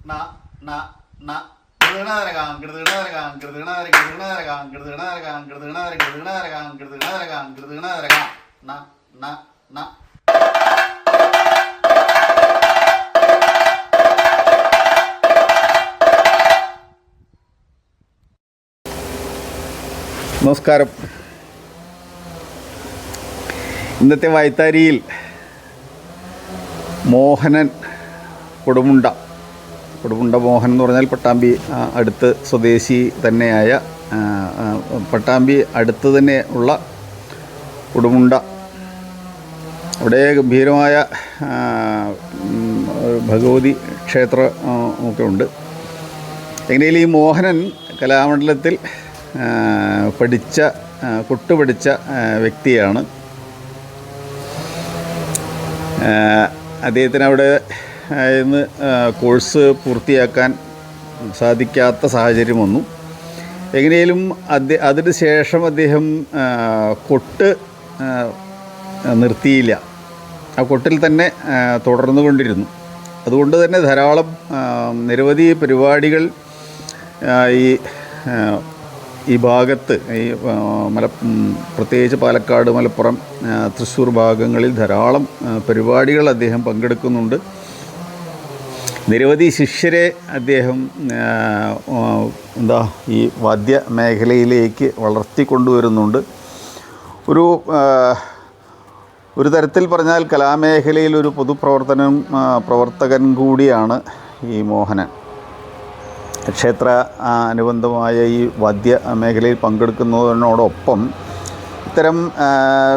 ന ന ന കൃതണരകാം കൃതണരകാം കൃതണര കൃതണരകാം കൃതണരകാം കൃതണര കൃതണരകാം കൃതണരകാം കൃതണരകാം ന ന ന. നമസ്കാരം. ഇന്നത്തെ വായ്ത്താരിയിൽ മോഹനൻ കൊടുമുണ്ട മോഹൻ എന്ന് പറഞ്ഞാൽ പട്ടാമ്പി അടുത്ത് സ്വദേശി തന്നെയായ പട്ടാമ്പി അടുത്ത് തന്നെ ഉള്ള കൊടുമുണ്ട. അവിടെ ഗംഭീരമായ ഭഗവതി ക്ഷേത്രം ഒക്കെ ഉണ്ട്. എങ്ങനെയും ഈ മോഹനൻ കലാമണ്ഡലത്തിൽ കൊട്ടുപഠിച്ച വ്യക്തിയാണ്. അദ്ദേഹത്തിന് അവിടെ ഇന്ന് കോഴ്സ് പൂർത്തിയാക്കാൻ സാധിക്കാത്ത സാഹചര്യം വന്നു. എങ്ങനെയും അതിന് ശേഷം അദ്ദേഹം കൊട്ട് നിർത്തിയില്ല. ആ കൊട്ടിൽ തന്നെ തുടർന്നു കൊണ്ടിരുന്നു. അതുകൊണ്ട് തന്നെ ധാരാളം നിരവധി പരിപാടികൾ ഈ ഭാഗത്ത് പ്രത്യേകിച്ച് പാലക്കാട്, മലപ്പുറം, തൃശ്ശൂർ ഭാഗങ്ങളിൽ ധാരാളം പരിപാടികൾ അദ്ദേഹം പങ്കെടുക്കുന്നുണ്ട്. നിരവധി ശിഷ്യരെ അദ്ദേഹം ഈ വാദ്യ മേഖലയിലേക്ക് വളർത്തിക്കൊണ്ടുവരുന്നുണ്ട്. ഒരു തരത്തിൽ പറഞ്ഞാൽ കലാമേഖലയിൽ ഒരു പ്രവർത്തകൻ കൂടിയാണ് ഈ മോഹനൻ. ക്ഷേത്ര അനുബന്ധമായ ഈ വാദ്യ മേഖലയിൽ പങ്കെടുക്കുന്നതിനോടൊപ്പം ഇത്തരം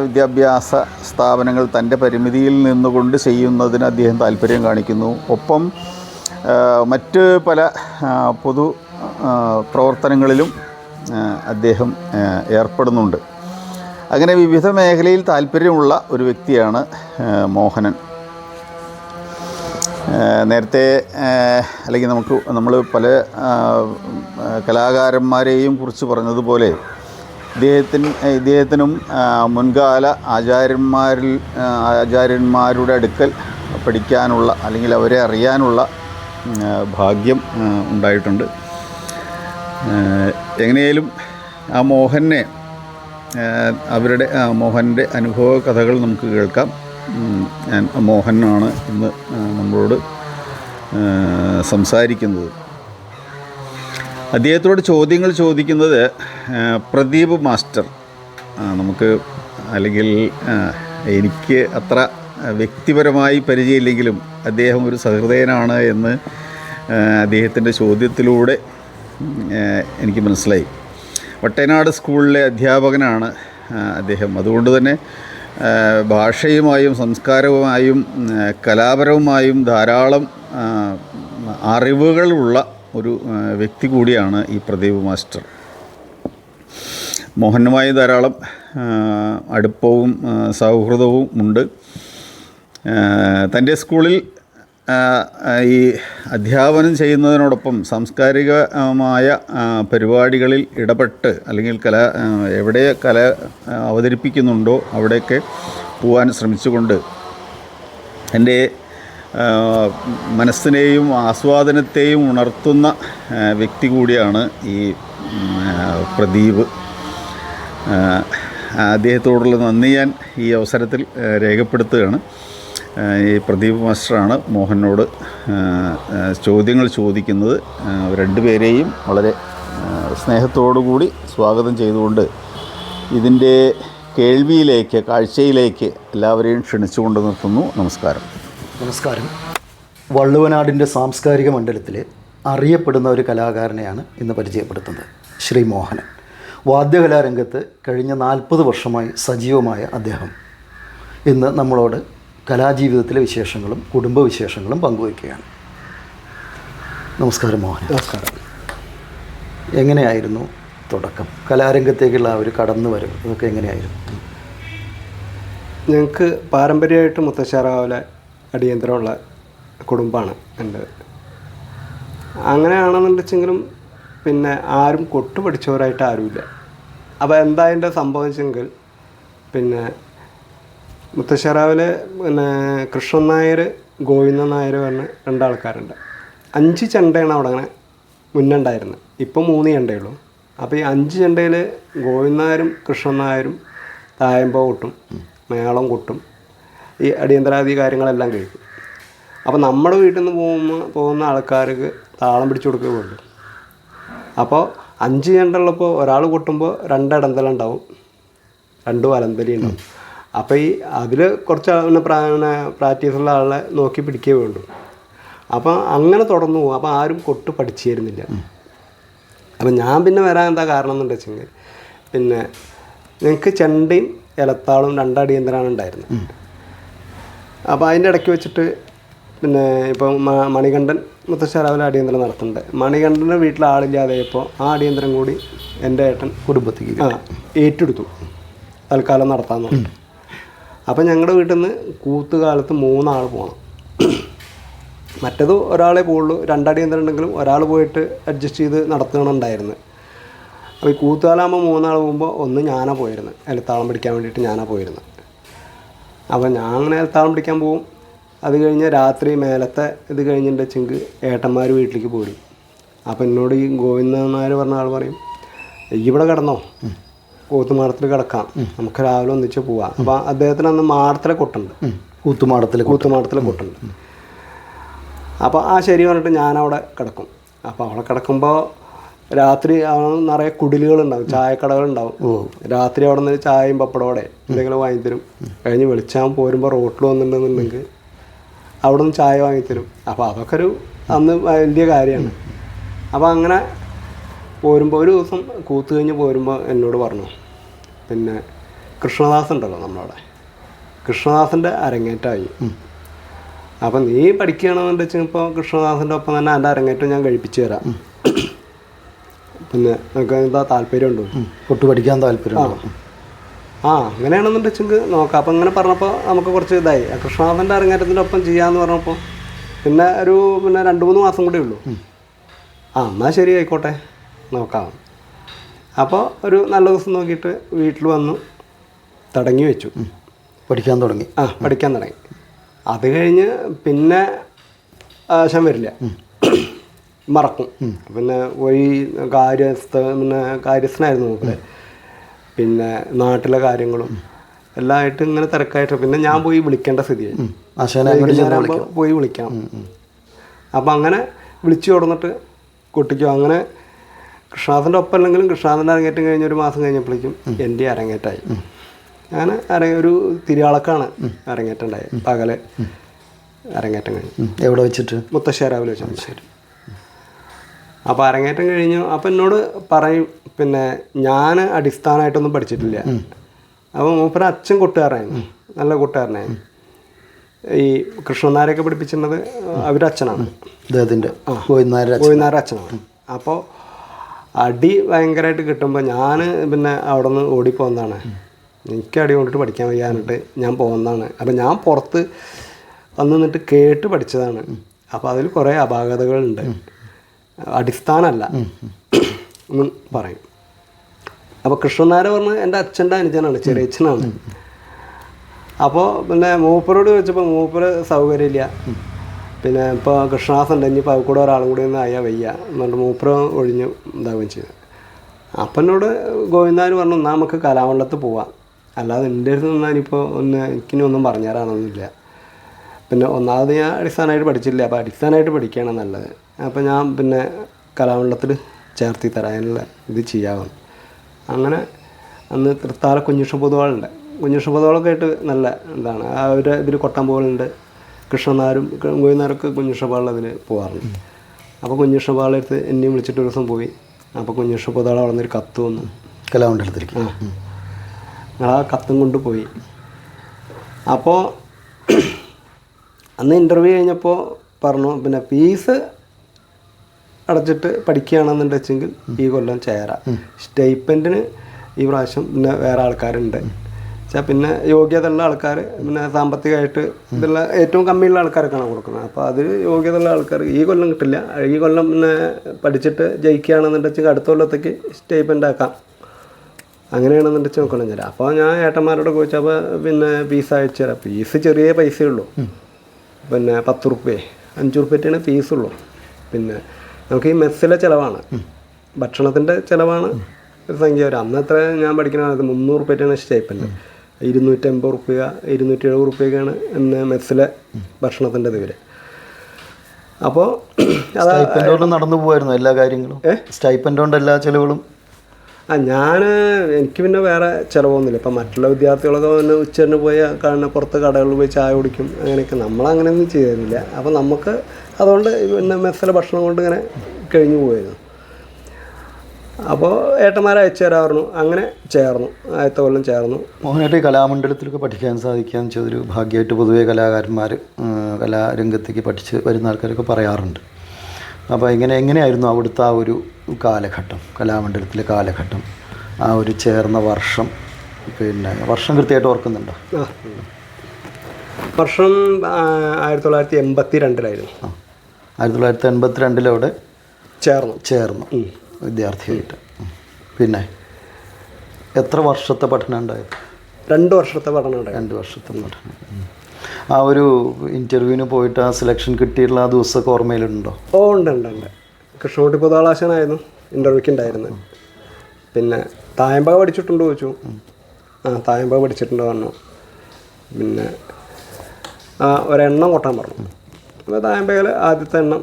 വിദ്യാഭ്യാസ സ്ഥാപനങ്ങൾ തൻ്റെ പരിമിതിയിൽ നിന്നുകൊണ്ട് ചെയ്യുന്നതിന് അദ്ദേഹം താല്പര്യം കാണിക്കുന്നു. ഒപ്പം മറ്റ് പല പൊതു പ്രവർത്തനങ്ങളിലും അദ്ദേഹം ഏർപ്പെടുന്നുണ്ട്. അങ്ങനെ വിവിധ മേഖലയിൽ താല്പര്യമുള്ള ഒരു വ്യക്തിയാണ് മോഹനൻ. നേരത്തെ അല്ലെങ്കിൽ നമ്മൾ പല കലാകാരന്മാരെയും കുറിച്ച് പറഞ്ഞതുപോലെ ഇദ്ദേഹത്തിനും മുൻകാല ആചാര്യന്മാരുടെ അടുക്കൽ പഠിക്കാനുള്ള അല്ലെങ്കിൽ അവരെ അറിയാനുള്ള ഭാഗ്യം ഉണ്ടായിട്ടുണ്ട്. എങ്ങനെയാലും ആ മോഹൻ്റെ അനുഭവ കഥകൾ നമുക്ക് കേൾക്കാം. മോഹനാണ് ഇന്ന് നമ്മളോട് സംസാരിക്കുന്നത്. അദ്ദേഹത്തോട് ചോദ്യങ്ങൾ ചോദിക്കുന്നത് പ്രദീപ് മാസ്റ്റർ. എനിക്ക് അത്ര വ്യക്തിപരമായി പരിചയമില്ലെങ്കിലും അദ്ദേഹം ഒരു സഹൃദയനാണ് എന്ന് അദ്ദേഹത്തിൻ്റെ ചോദ്യത്തിലൂടെ എനിക്ക് മനസ്സിലായി. വട്ടേനാട് സ്കൂളിലെ അധ്യാപകനാണ് അദ്ദേഹം. അതുകൊണ്ട് തന്നെ ഭാഷയുമായും സംസ്കാരവുമായും കലാപരവുമായും ധാരാളം അറിവുകളുള്ള ഒരു വ്യക്തി കൂടിയാണ് ഈ പ്രദീപ് മാസ്റ്റർ. മോഹനുമായി ധാരാളം അടുപ്പവും സൗഹൃദവും ഉണ്ട്. തൻ്റെ സ്കൂളിൽ ഈ അധ്യാപനം ചെയ്യുന്നതിനോടൊപ്പം സാംസ്കാരികമായ പരിപാടികളിൽ ഇടപെട്ട് അല്ലെങ്കിൽ എവിടെ കല അവതരിപ്പിക്കുന്നുണ്ടോ അവിടെയൊക്കെ പോകാൻ ശ്രമിച്ചുകൊണ്ട് എൻ്റെ മനസ്സിനെയും ആസ്വാദനത്തെയും ഉണർത്തുന്ന വ്യക്തി കൂടിയാണ് ഈ പ്രദീപ്. അദ്ദേഹത്തോടുള്ള നന്ദി ഞാൻ ഈ അവസരത്തിൽ രേഖപ്പെടുത്തുകയാണ്. ഈ പ്രദീപ് മാസ്റ്ററാണ് മോഹനോട് ചോദ്യങ്ങൾ ചോദിക്കുന്നത്. രണ്ടുപേരെയും വളരെ സ്നേഹത്തോടു കൂടി സ്വാഗതം ചെയ്തുകൊണ്ട് ഇതിൻ്റെ കേൾവിയിലേക്ക്, കാഴ്ചയിലേക്ക് എല്ലാവരെയും ക്ഷണിച്ചുകൊണ്ട് നിർത്തുന്നു. നമസ്കാരം. നമസ്കാരം. വള്ളുവനാടിൻ്റെ സാംസ്കാരിക മണ്ഡലത്തിലെ അറിയപ്പെടുന്ന ഒരു കലാകാരനെയാണ് ഇന്ന് പരിചയപ്പെടുത്തുന്നത്. ശ്രീ മോഹനൻ. വാദ്യകലാരംഗത്ത് കഴിഞ്ഞ 40 വർഷമായി സജീവമായ അദ്ദേഹം ഇന്ന് നമ്മളോട് കലാജീവിതത്തിലെ വിശേഷങ്ങളും കുടുംബവിശേഷങ്ങളും പങ്കുവയ്ക്കുകയാണ്. നമസ്കാരം മോഹൻ. നമസ്കാരം. എങ്ങനെയായിരുന്നു തുടക്കം? കലാരംഗത്തേക്കുള്ള ആ ഒരു കടന്നുവരവ് അതൊക്കെ എങ്ങനെയായിരുന്നു? ഞങ്ങൾക്ക് പാരമ്പര്യമായിട്ട് മുത്തശ്ശേറാവിലെ അടിയന്തരമുള്ള കുടുംബമാണ് എൻ്റെ. അങ്ങനെയാണെന്നുണ്ടെച്ചെങ്കിലും പിന്നെ ആരും കൊട്ടു പഠിച്ചവരായിട്ട് ആരുമില്ല. അപ്പോൾ എന്താ അതിൻ്റെ സംഭവം വെച്ചെങ്കിൽ പിന്നെ മുത്തശ്ശേറാവിൽ പിന്നെ കൃഷ്ണൻ നായർ, ഗോവിന്ദൻ നായർ പറഞ്ഞ 2 ആൾക്കാരുണ്ട്. 5 ചെണ്ടയാണ് അവിടെ അങ്ങനെ മുന്നേ ഉണ്ടായിരുന്നത്. ഇപ്പം 3 ചെണ്ടയുള്ളൂ. അപ്പോൾ ഈ 5 ചെണ്ടയിൽ ഗോവിന്ദനായരും കൃഷ്ണൻ നായരും തായമ്പ കൊട്ടും മേളം കൊട്ടും ഈ അടിയന്തരാദി കാര്യങ്ങളെല്ലാം കഴിക്കും. അപ്പോൾ നമ്മുടെ വീട്ടിൽ നിന്ന് പോകുന്ന ആൾക്കാർക്ക് താളം പിടിച്ചു കൊടുക്കുകയേ ഉള്ളൂ. അപ്പോൾ 5 ചെണ്ട ഉള്ളപ്പോൾ ഒരാൾ കൊട്ടുമ്പോൾ 2 ഇടന്തലുണ്ടാവും, 2 വലന്തലി ഉണ്ടാവും. അപ്പോൾ ഈ അതിൽ കുറച്ച് പ്രാക്ടീസുള്ള ആളെ നോക്കി പിടിക്കേ വേണ്ടു. അപ്പോൾ അങ്ങനെ തുടർന്നു പോകും. അപ്പോൾ ആരും കൊട്ട് പഠിച്ചു തരുന്നില്ല. അപ്പം ഞാൻ പിന്നെ വരാൻ എന്താ കാരണം എന്നുണ്ട് വെച്ചെങ്കിൽ, പിന്നെ ഞങ്ങൾക്ക് ചെണ്ടയും ഇലത്താളും 2 അടിയന്തരാണ് ഉണ്ടായിരുന്നത്. അപ്പോൾ അതിൻ്റെ ഇടയ്ക്ക് വെച്ചിട്ട് പിന്നെ ഇപ്പം മണികണ്ഠൻ മുത്തശ്ശേരാവിലെ അടിയന്തരം നടത്തുന്നുണ്ട്. മണികണ്ഠൻ്റെ വീട്ടിൽ ആളില്ലാതെയപ്പോൾ ആ അടിയന്തരം കൂടി എൻ്റെ ഏട്ടൻ കുടുംബത്തേക്ക് ഏറ്റെടുത്തു, തൽക്കാലം നടത്താമെന്ന് പറഞ്ഞു. അപ്പം ഞങ്ങളുടെ വീട്ടിൽ നിന്ന് കൂത്തുകാലത്ത് 3 ആൾ പോകണം. മറ്റേത് ഒരാളെ പോകുള്ളൂ, 2 അടിയന്തരം ഉണ്ടെങ്കിലും ഒരാൾ പോയിട്ട് അഡ്ജസ്റ്റ് ചെയ്ത് നടത്തണമുണ്ടായിരുന്നു. അപ്പോൾ ഈ കൂത്തുകാലാകുമ്പോൾ 3 ആൾ പോകുമ്പോൾ ഒന്ന് ഞാനാണ് പോയിരുന്നത്, ഇലത്താളം പിടിക്കാൻ വേണ്ടിയിട്ട് ഞാനാണ് പോയിരുന്നത്. അപ്പോൾ ഞാൻ അങ്ങനെ ഇലത്താളം പിടിക്കാൻ പോകും. അത് കഴിഞ്ഞ് രാത്രി മേലത്തെ ഇത് കഴിഞ്ഞിട്ട് വെച്ചെങ്കിൽ ഏട്ടന്മാർ വീട്ടിലേക്ക് പോരും. അപ്പോൾ എന്നോട് ഈ ഗോവിന്ദനായർ പറഞ്ഞ ആൾ പറയും, ഇവിടെ കിടന്നോ, കൂത്തുമാടത്തിൽ കിടക്കാം, നമുക്ക് രാവിലെ ഒന്നിച്ച് പോവാം. അപ്പോൾ അദ്ദേഹത്തിന് അന്ന് മാടത്തിലെ കൊട്ടുണ്ട്, കൂത്തുമാടത്തിലെ കൊട്ടുണ്ട്. അപ്പോൾ ആ ശരി പറഞ്ഞിട്ട് ഞാനവിടെ കിടക്കും. അപ്പോൾ അവിടെ കിടക്കുമ്പോൾ രാത്രി നിറയെ കുടിലുകളുണ്ടാവും, ചായക്കടകളുണ്ടാവും. രാത്രി അവിടെ നിന്ന് ചായയും പപ്പടോടെ എന്തെങ്കിലും വാങ്ങിത്തരും. കഴിഞ്ഞ് വെളിച്ചാൻ പോരുമ്പോൾ റോട്ടിൽ വന്നിട്ടുണ്ടെന്നുണ്ടെങ്കിൽ അവിടെ നിന്ന് ചായ വാങ്ങിത്തരും. അപ്പോൾ അതൊക്കെ ഒരു അന്ന് വലിയ കാര്യമാണ്. അപ്പോൾ അങ്ങനെ പോരുമ്പോൾ ഒരു ദിവസം കൂത്ത് കഴിഞ്ഞ് പോരുമ്പോൾ എന്നോട് പറഞ്ഞു, പിന്നെ കൃഷ്ണദാസ് ഉണ്ടല്ലോ നമ്മളവിടെ, കൃഷ്ണദാസിൻ്റെ അരങ്ങേറ്റമായി. അപ്പം നീ പഠിക്കുകയാണെന്ന് വെച്ചാൽ ഇപ്പോൾ കൃഷ്ണദാസിൻ്റെ ഒപ്പം തന്നെ എൻ്റെ അരങ്ങേറ്റം ഞാൻ കഴിപ്പിച്ചു തരാം, പിന്നെ നമുക്ക് എന്താ താല്പര്യമുണ്ടോ, കൊട്ട് പഠിക്കാൻ താല്പര്യം? അങ്ങനെയാണെന്ന് വെച്ചെങ്കിൽ നോക്കാം. അപ്പം ഇങ്ങനെ പറഞ്ഞപ്പോൾ നമുക്ക് കുറച്ച് ഇതായി. കൃഷ്ണദാസിൻ്റെ അരങ്ങേറ്റത്തിൻ്റെ ഒപ്പം ചെയ്യാമെന്ന് പറഞ്ഞപ്പോൾ പിന്നെ 2-3 മാസം കൂടെ ഉള്ളൂ. എന്നാൽ ശരി ആയിക്കോട്ടെ, നോക്കാം. അപ്പോൾ ഒരു നല്ല ദിവസം നോക്കിയിട്ട് വീട്ടിൽ വന്നു തുടങ്ങി വെച്ചു, പഠിക്കാൻ തുടങ്ങി. അത് കഴിഞ്ഞ് പിന്നെ ആശം വരില്ല, മറക്കും. പിന്നെ പോയി കാര്യസ്ഥനായിരുന്നു മൂപ്പര്. പിന്നെ നാട്ടിലെ കാര്യങ്ങളും എല്ലാം ആയിട്ട് ഇങ്ങനെ തിരക്കായിട്ട് പിന്നെ ഞാൻ പോയി വിളിക്കേണ്ട സ്ഥിതിയായി. പോയി വിളിക്കാം. അപ്പം അങ്ങനെ വിളിച്ചു കൊടുന്നിട്ട് കുട്ടിക്കും അങ്ങനെ കൃഷ്ണദാസിൻ്റെ ഒപ്പം അല്ലെങ്കിലും കൃഷ്ണദാസിൻ്റെ അരങ്ങേറ്റം കഴിഞ്ഞ് 1 മാസം കഴിഞ്ഞപ്പോഴേക്കും എൻ്റെ അരങ്ങേറ്റമായി. അങ്ങനെ ഒരു തിരിയാളക്കാണ് അരങ്ങേറ്റം ഉണ്ടായത്. പകല് അരങ്ങേറ്റം കഴിഞ്ഞു. എവിടെ വെച്ചിട്ട്? മുത്തശ്ശേരാവിലെ വെച്ചാൽ. ശരി. അപ്പോൾ അരങ്ങേറ്റം കഴിഞ്ഞു. അപ്പം എന്നോട് പറയും, പിന്നെ ഞാൻ അടിസ്ഥാനമായിട്ടൊന്നും പഠിച്ചിട്ടില്ല. അപ്പോൾ മൂപ്പര അച്ഛൻ കൊട്ടുകാരനായിരുന്നു, നല്ല കൊട്ടുകാരനായിരുന്നു. ഈ കൃഷ്ണനാരൊക്കെ പഠിപ്പിച്ചിരുന്നത് അവരുടെ അച്ഛനാണ്, ഗോവിന്ദനായരുടെ അച്ഛനാണ്. അപ്പോൾ അടി ഭയങ്കരമായിട്ട് കിട്ടുമ്പോൾ ഞാൻ പിന്നെ അവിടെ നിന്ന് ഓടിപ്പോകുന്നതാണ്. എനിക്ക് അടി കൊണ്ടിട്ട് പഠിക്കാൻ വയ്യാനിട്ട് ഞാൻ പോകുന്നതാണ്. അപ്പം ഞാൻ പുറത്ത് വന്ന് നിന്നിട്ട് കേട്ട് പഠിച്ചതാണ്. അപ്പോൾ അതിൽ കുറേ അപാകതകളുണ്ട്, അടിസ്ഥാനമല്ല എന്ന് പറയും. അപ്പോൾ കൃഷ്ണനായർ പറഞ്ഞ് എൻ്റെ അച്ഛൻ്റെ അനുജനാണ്, ചെറിയച്ഛനാണ്. അപ്പോൾ പിന്നെ മൂപ്പരോട് ചോദിച്ചപ്പോൾ മൂപ്പര് സൗകര്യമില്ല, പിന്നെ ഇപ്പോൾ കൃഷ്ണദാസ് ഉണ്ട്, ഇനിയിപ്പോൾ അത് കൂടെ ഒരാളും കൂടി ഒന്ന് ആയാൽ വയ്യ എന്നിട്ട് മൂപ്പര് ഒഴിഞ്ഞു ഇതാവുകയും ചെയ്തു. അപ്പം എന്നോട് ഗോവിന്ദനായർ പറഞ്ഞു, എന്നാൽ നമുക്ക് കലാമണ്ഡലത്ത് പോവാം, അല്ലാതെ എൻ്റെ അടുത്ത് നിന്നാൽ ഇപ്പോൾ എനിക്കിനി ഒന്നും പറഞ്ഞു തരാനൊന്നുമില്ല. പിന്നെ ഒന്നാമത് ഞാൻ അടിസ്ഥാനമായിട്ട് പഠിച്ചില്ല, അപ്പോൾ അടിസ്ഥാനമായിട്ട് പഠിക്കുകയാണ് നല്ലത്. അപ്പോൾ ഞാൻ പിന്നെ കലാമണ്ഡലത്തിൽ ചേർത്തി തരാനുള്ള ഇത് ചെയ്യാമെന്ന്. അങ്ങനെ അന്ന് തൃത്താല കുഞ്ഞുഷ പൊതുവാളുണ്ട്, കുഞ്ഞുഷ പൊതുവാളൊക്കെ ആയിട്ട് നല്ല എന്താണ് അവർ ഇതിൽ കൊട്ടാൻ പോകുന്നുണ്ട്. കൃഷ്ണനാരും ഗോവിന്ദനാരൊക്കെ കുഞ്ഞുഷപാളിൽ അതിൽ പോകാറുണ്ട്. അപ്പോൾ കുഞ്ഞുഷപാളെടുത്ത് എന്നെയും വിളിച്ചിട്ട് ഒരു ദിവസം പോയി. അപ്പോൾ കുഞ്ഞുഷ പൊതുവാൾ അവിടെ നിന്നൊരു കത്ത് വന്നു കലാമണ്ഡലത്തിലേക്ക്. ഞങ്ങൾ ആ കത്തും കൊണ്ട് പോയി. അപ്പോൾ അന്ന് ഇൻ്റർവ്യൂ കഴിഞ്ഞപ്പോൾ പറഞ്ഞു, പിന്നെ ഫീസ് അടച്ചിട്ട് പഠിക്കുകയാണെന്നുണ്ടെങ്കിൽ ഈ കൊല്ലം ചേരാം, സ്റ്റൈപ്പൻഡിന് ഈ പ്രാവശ്യം പിന്നെ വേറെ ആൾക്കാരുണ്ട് വെച്ചാൽ പിന്നെ യോഗ്യതയുള്ള ആൾക്കാർ, പിന്നെ സാമ്പത്തികമായിട്ട് ഇതുള്ള ഏറ്റവും കമ്മിയുള്ള ആൾക്കാർക്കാണ് കൊടുക്കുന്നത്. അപ്പോൾ അതിൽ യോഗ്യതയുള്ള ആൾക്കാർ ഈ കൊല്ലം കിട്ടില്ല, ഈ കൊല്ലം പിന്നെ പഠിച്ചിട്ട് ജയിക്കുകയാണെന്നുണ്ടെങ്കിൽ അടുത്ത കൊല്ലത്തേക്ക് സ്റ്റൈപ്പൻഡ് ആക്കാം, അങ്ങനെയാണെന്നുണ്ടെങ്കിൽ നോക്കണം തരാം. അപ്പോൾ ഞാൻ ഏട്ടന്മാരോട് ചോദിച്ചപ്പോൾ പിന്നെ ഫീസ് അയച്ചു തരാം. ഫീസ് ചെറിയ പൈസയുള്ളൂ, പിന്നെ 10 റുപ്യ 5 റുപ്യറ്റാണ് ഫീസുള്ളൂ. പിന്നെ നമുക്ക് ഈ മെസ്സിലെ ചിലവാണ്, ഭക്ഷണത്തിൻ്റെ ചിലവാണ് ഒരു സംഖ്യ വരും. അന്ന് എത്ര ഞാൻ പഠിക്കുന്ന കാലത്ത് 300 റുപ്യയാണ് സ്റ്റൈപ്പൻഡ്. 250 റുപ്യ 270 റുപ്യക്കാണ് ഇന്ന് മെസ്സിലെ ഭക്ഷണത്തിൻ്റെ ഇതിൽ. അപ്പോൾ സ്റ്റൈപ്പൻഡ് നടന്നു പോകുമായിരുന്നു എല്ലാ കാര്യങ്ങളും. സ്റ്റൈപ്പൻഡ് കൊണ്ട് എല്ലാ ചിലവുകളും. എനിക്ക് പിന്നെ വേറെ ചിലവൊന്നുമില്ല. ഇപ്പം മറ്റുള്ള വിദ്യാർത്ഥികളൊക്കെ പിന്നെ ഉച്ചരിന് പോയി കാണുന്ന പുറത്ത് കടകളിൽ പോയി ചായ കുടിക്കും, അങ്ങനെയൊക്കെ. നമ്മളങ്ങനെയൊന്നും ചെയ്തിരുന്നില്ല. അപ്പോൾ നമുക്ക് അതുകൊണ്ട് പിന്നെ മെസ്സിലെ ഭക്ഷണം കൊണ്ട് ഇങ്ങനെ കഴിഞ്ഞു പോയിരുന്നു. അപ്പോൾ ഏട്ടന്മാരെ അയച്ചു തരാറുന്നു. അങ്ങനെ ചേർന്നു, ആദ്യത്തെ കൊല്ലം ചേർന്നു. മോഹനായിട്ട് ഈ കലാമണ്ഡലത്തിലൊക്കെ പഠിക്കാൻ സാധിക്കുകയെന്ന് വെച്ചാൽ ഒരു ഭാഗ്യമായിട്ട് പൊതുവെ കലാകാരന്മാർ കലാരംഗത്തേക്ക് പഠിച്ച് വരുന്ന ആൾക്കാരൊക്കെ പറയാറുണ്ട്. അപ്പോൾ എങ്ങനെയായിരുന്നു അവിടുത്തെ ആ ഒരു കാലഘട്ടം, കലാമണ്ഡലത്തിലെ കാലഘട്ടം, ആ ഒരു ചേർന്ന വർഷം? പിന്നെ വർഷം കൃത്യമായിട്ട് ഓർക്കുന്നുണ്ടോ? വർഷം 1982 1982 അവിടെ ചേർന്നു വിദ്യാർത്ഥിയായിട്ട്. പിന്നെ എത്ര വർഷത്തെ പഠനം ഉണ്ടായത്? 2 വർഷത്തെ പഠനം ഉണ്ടായി. 2 വർഷത്തെ പഠനം. ആ ഒരു ഇൻ്റർവ്യൂവിന് പോയിട്ട് ആ സെലക്ഷൻ കിട്ടിയിട്ടുള്ള ആ ദിവസമൊക്കെ ഓർമ്മയിലുണ്ടോ? ഉണ്ട്. കൃഷ്ണകുട്ടി പൊതുവാളാശനായിരുന്നു ഇൻ്റർവ്യൂക്ക് ഉണ്ടായിരുന്നത്. പിന്നെ തായമ്പക പഠിച്ചിട്ടുണ്ടോ ചോദിച്ചു. തായമ്പക പഠിച്ചിട്ടുണ്ട് പറഞ്ഞു. പിന്നെ ഒരെണ്ണം കൊട്ടാൻ പറഞ്ഞു. അപ്പോൾ തായമ്പകയിൽ ആദ്യത്തെ എണ്ണം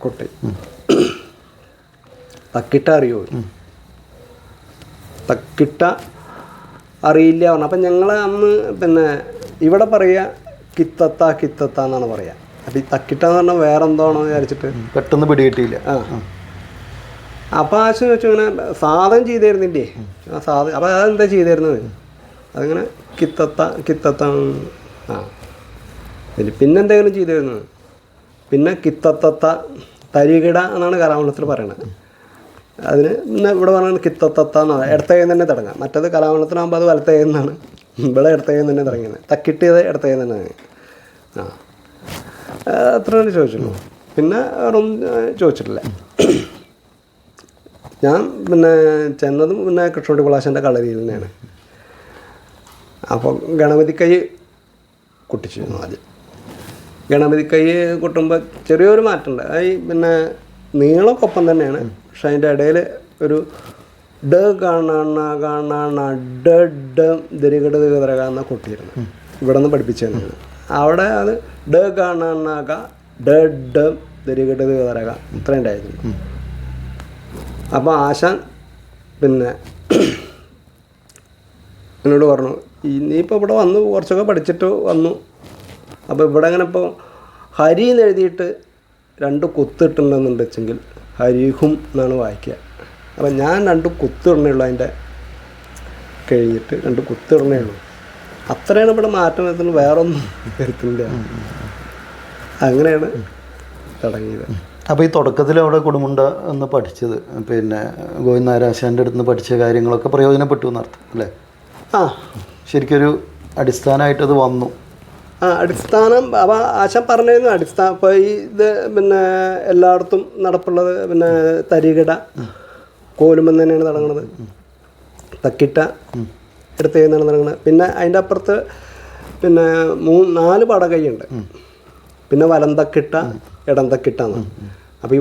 കൊട്ടി. തക്കിട്ട അറിയോ? തക്കിട്ട അറിയില്ല പറഞ്ഞു. അപ്പം ഞങ്ങൾ അന്ന് പിന്നെ ഇവിടെ പറയുക കിത്തത്ത എന്നാണ് പറയുക. അപ്പം ഈ തക്കിട്ട എന്ന് പറഞ്ഞാൽ വേറെ എന്താണോ വിചാരിച്ചിട്ട് പെട്ടെന്ന് പിടികിട്ടിയില്ല. അപ്പോൾ ആശം വെച്ചു ഇങ്ങനെ സാധനം ചെയ്തായിരുന്നില്ലേ സാധനം. അപ്പോൾ അതെന്താ ചെയ്തായിരുന്നത്? അതിങ്ങനെ കിത്തത്ത പിന്നെ എന്തെങ്കിലും ചെയ്തായിരുന്നത്? പിന്നെ കിത്തത്ത തരികിട എന്നാണ് കലാമണ്ഡലത്തിൽ പറയണത്. അതിന് പിന്നെ ഇവിടെ പറയുന്നത് കിത്തത്ത എന്നാണ്. ഇടത്ത കൈ തന്നെ തുടങ്ങാം. മറ്റത് കലാമണ്ഡലത്തിനാകുമ്പോൾ അത് വലത്ത കൈ എന്നാണ്. ഇവിടെ ഇടത്ത കൈ തന്നെ തുടങ്ങിയത്. തക്കിട്ടിയത് ഇടത്ത കൈ തന്നെ. അത്രയാണ് ചോദിച്ചുള്ളൂ. പിന്നെ വേറൊന്നും ചോദിച്ചിട്ടില്ല. ഞാൻ പിന്നെ ചെന്നതും പിന്നെ കൃഷ്ണകുട്ടി പൊള്ളാശൻ്റെ കളരിയിൽ തന്നെയാണ്. അപ്പോൾ ഗണപതി കൈ കൊട്ടിച്ചിരുന്നു ആദ്യം. ഗണപതി കൈ കൊട്ടുമ്പോൾ ചെറിയൊരു മാറ്റമുണ്ട്. അത് പിന്നെ നീളമൊക്കൊപ്പം തന്നെയാണ്. പക്ഷെ അതിൻ്റെ ഇടയിൽ ഒരു ഡ കാണണ ദരികട എന്ന കൊട്ടിയിരുന്നു. ഇവിടെ നിന്ന് പഠിപ്പിച്ചു തന്നെയാണ്. അവിടെ അത് ഡ കാണണ ദരികട ഇത്രയും ഉണ്ടായിരുന്നു. അപ്പോൾ ആശാൻ പിന്നെ എന്നോട് പറഞ്ഞു, ഇനിയിപ്പോൾ ഇവിടെ വന്നു കുറച്ചൊക്കെ പഠിച്ചിട്ട് വന്നു. അപ്പോൾ ഇവിടെ അങ്ങനെ ഇപ്പോൾ ഹരി എന്ന് എഴുതിയിട്ട് 2 കുത്തിട്ടുണ്ടെന്നുണ്ട് വെച്ചെങ്കിൽ ഹരിഹും എന്നാണ് വായിക്കുക. അപ്പം ഞാൻ 2 കുത്തിടണേ അതിൻ്റെ കഴിഞ്ഞിട്ട് 2 കുത്തിടണേ ഉള്ളൂ. അത്രയാണ് ഇവിടെ മാറ്റം വരുത്തുന്നത്, വേറൊന്നും വരുത്തില്ല. അങ്ങനെയാണ് തുടങ്ങിയത്. അപ്പോൾ ഈ തുടക്കത്തിൽ അവിടെ കുടുമുണ്ട എന്ന് പഠിച്ചത് പിന്നെ ഗോവിന്ദനാരാശാൻ്റെ അടുത്ത് നിന്ന് പഠിച്ച കാര്യങ്ങളൊക്കെ പ്രയോജനപ്പെട്ടു എന്നർത്ഥം അല്ലേ? ശരിക്കൊരു അടിസ്ഥാനമായിട്ടത് വന്നു. അടിസ്ഥാനം അപ്പോൾ ആശാൻ പറഞ്ഞിരുന്നു. അടിസ്ഥാനം ഇപ്പോൾ ഈ ഇത് പിന്നെ എല്ലായിടത്തും നടപ്പുള്ളത് പിന്നെ തരികിട കോലുമ്പം തന്നെയാണ് തുടങ്ങുന്നത്. തക്കിട്ട എടുത്ത് ചെയ്യുന്നതാണ് തുടങ്ങുന്നത്. പിന്നെ അതിൻ്റെ അപ്പുറത്ത് പിന്നെ 4 പടകൈയുണ്ട്. പിന്നെ വലന്തക്കിട്ട ഇടന്തക്കിട്ട എന്നാണ്. അപ്പോൾ ഈ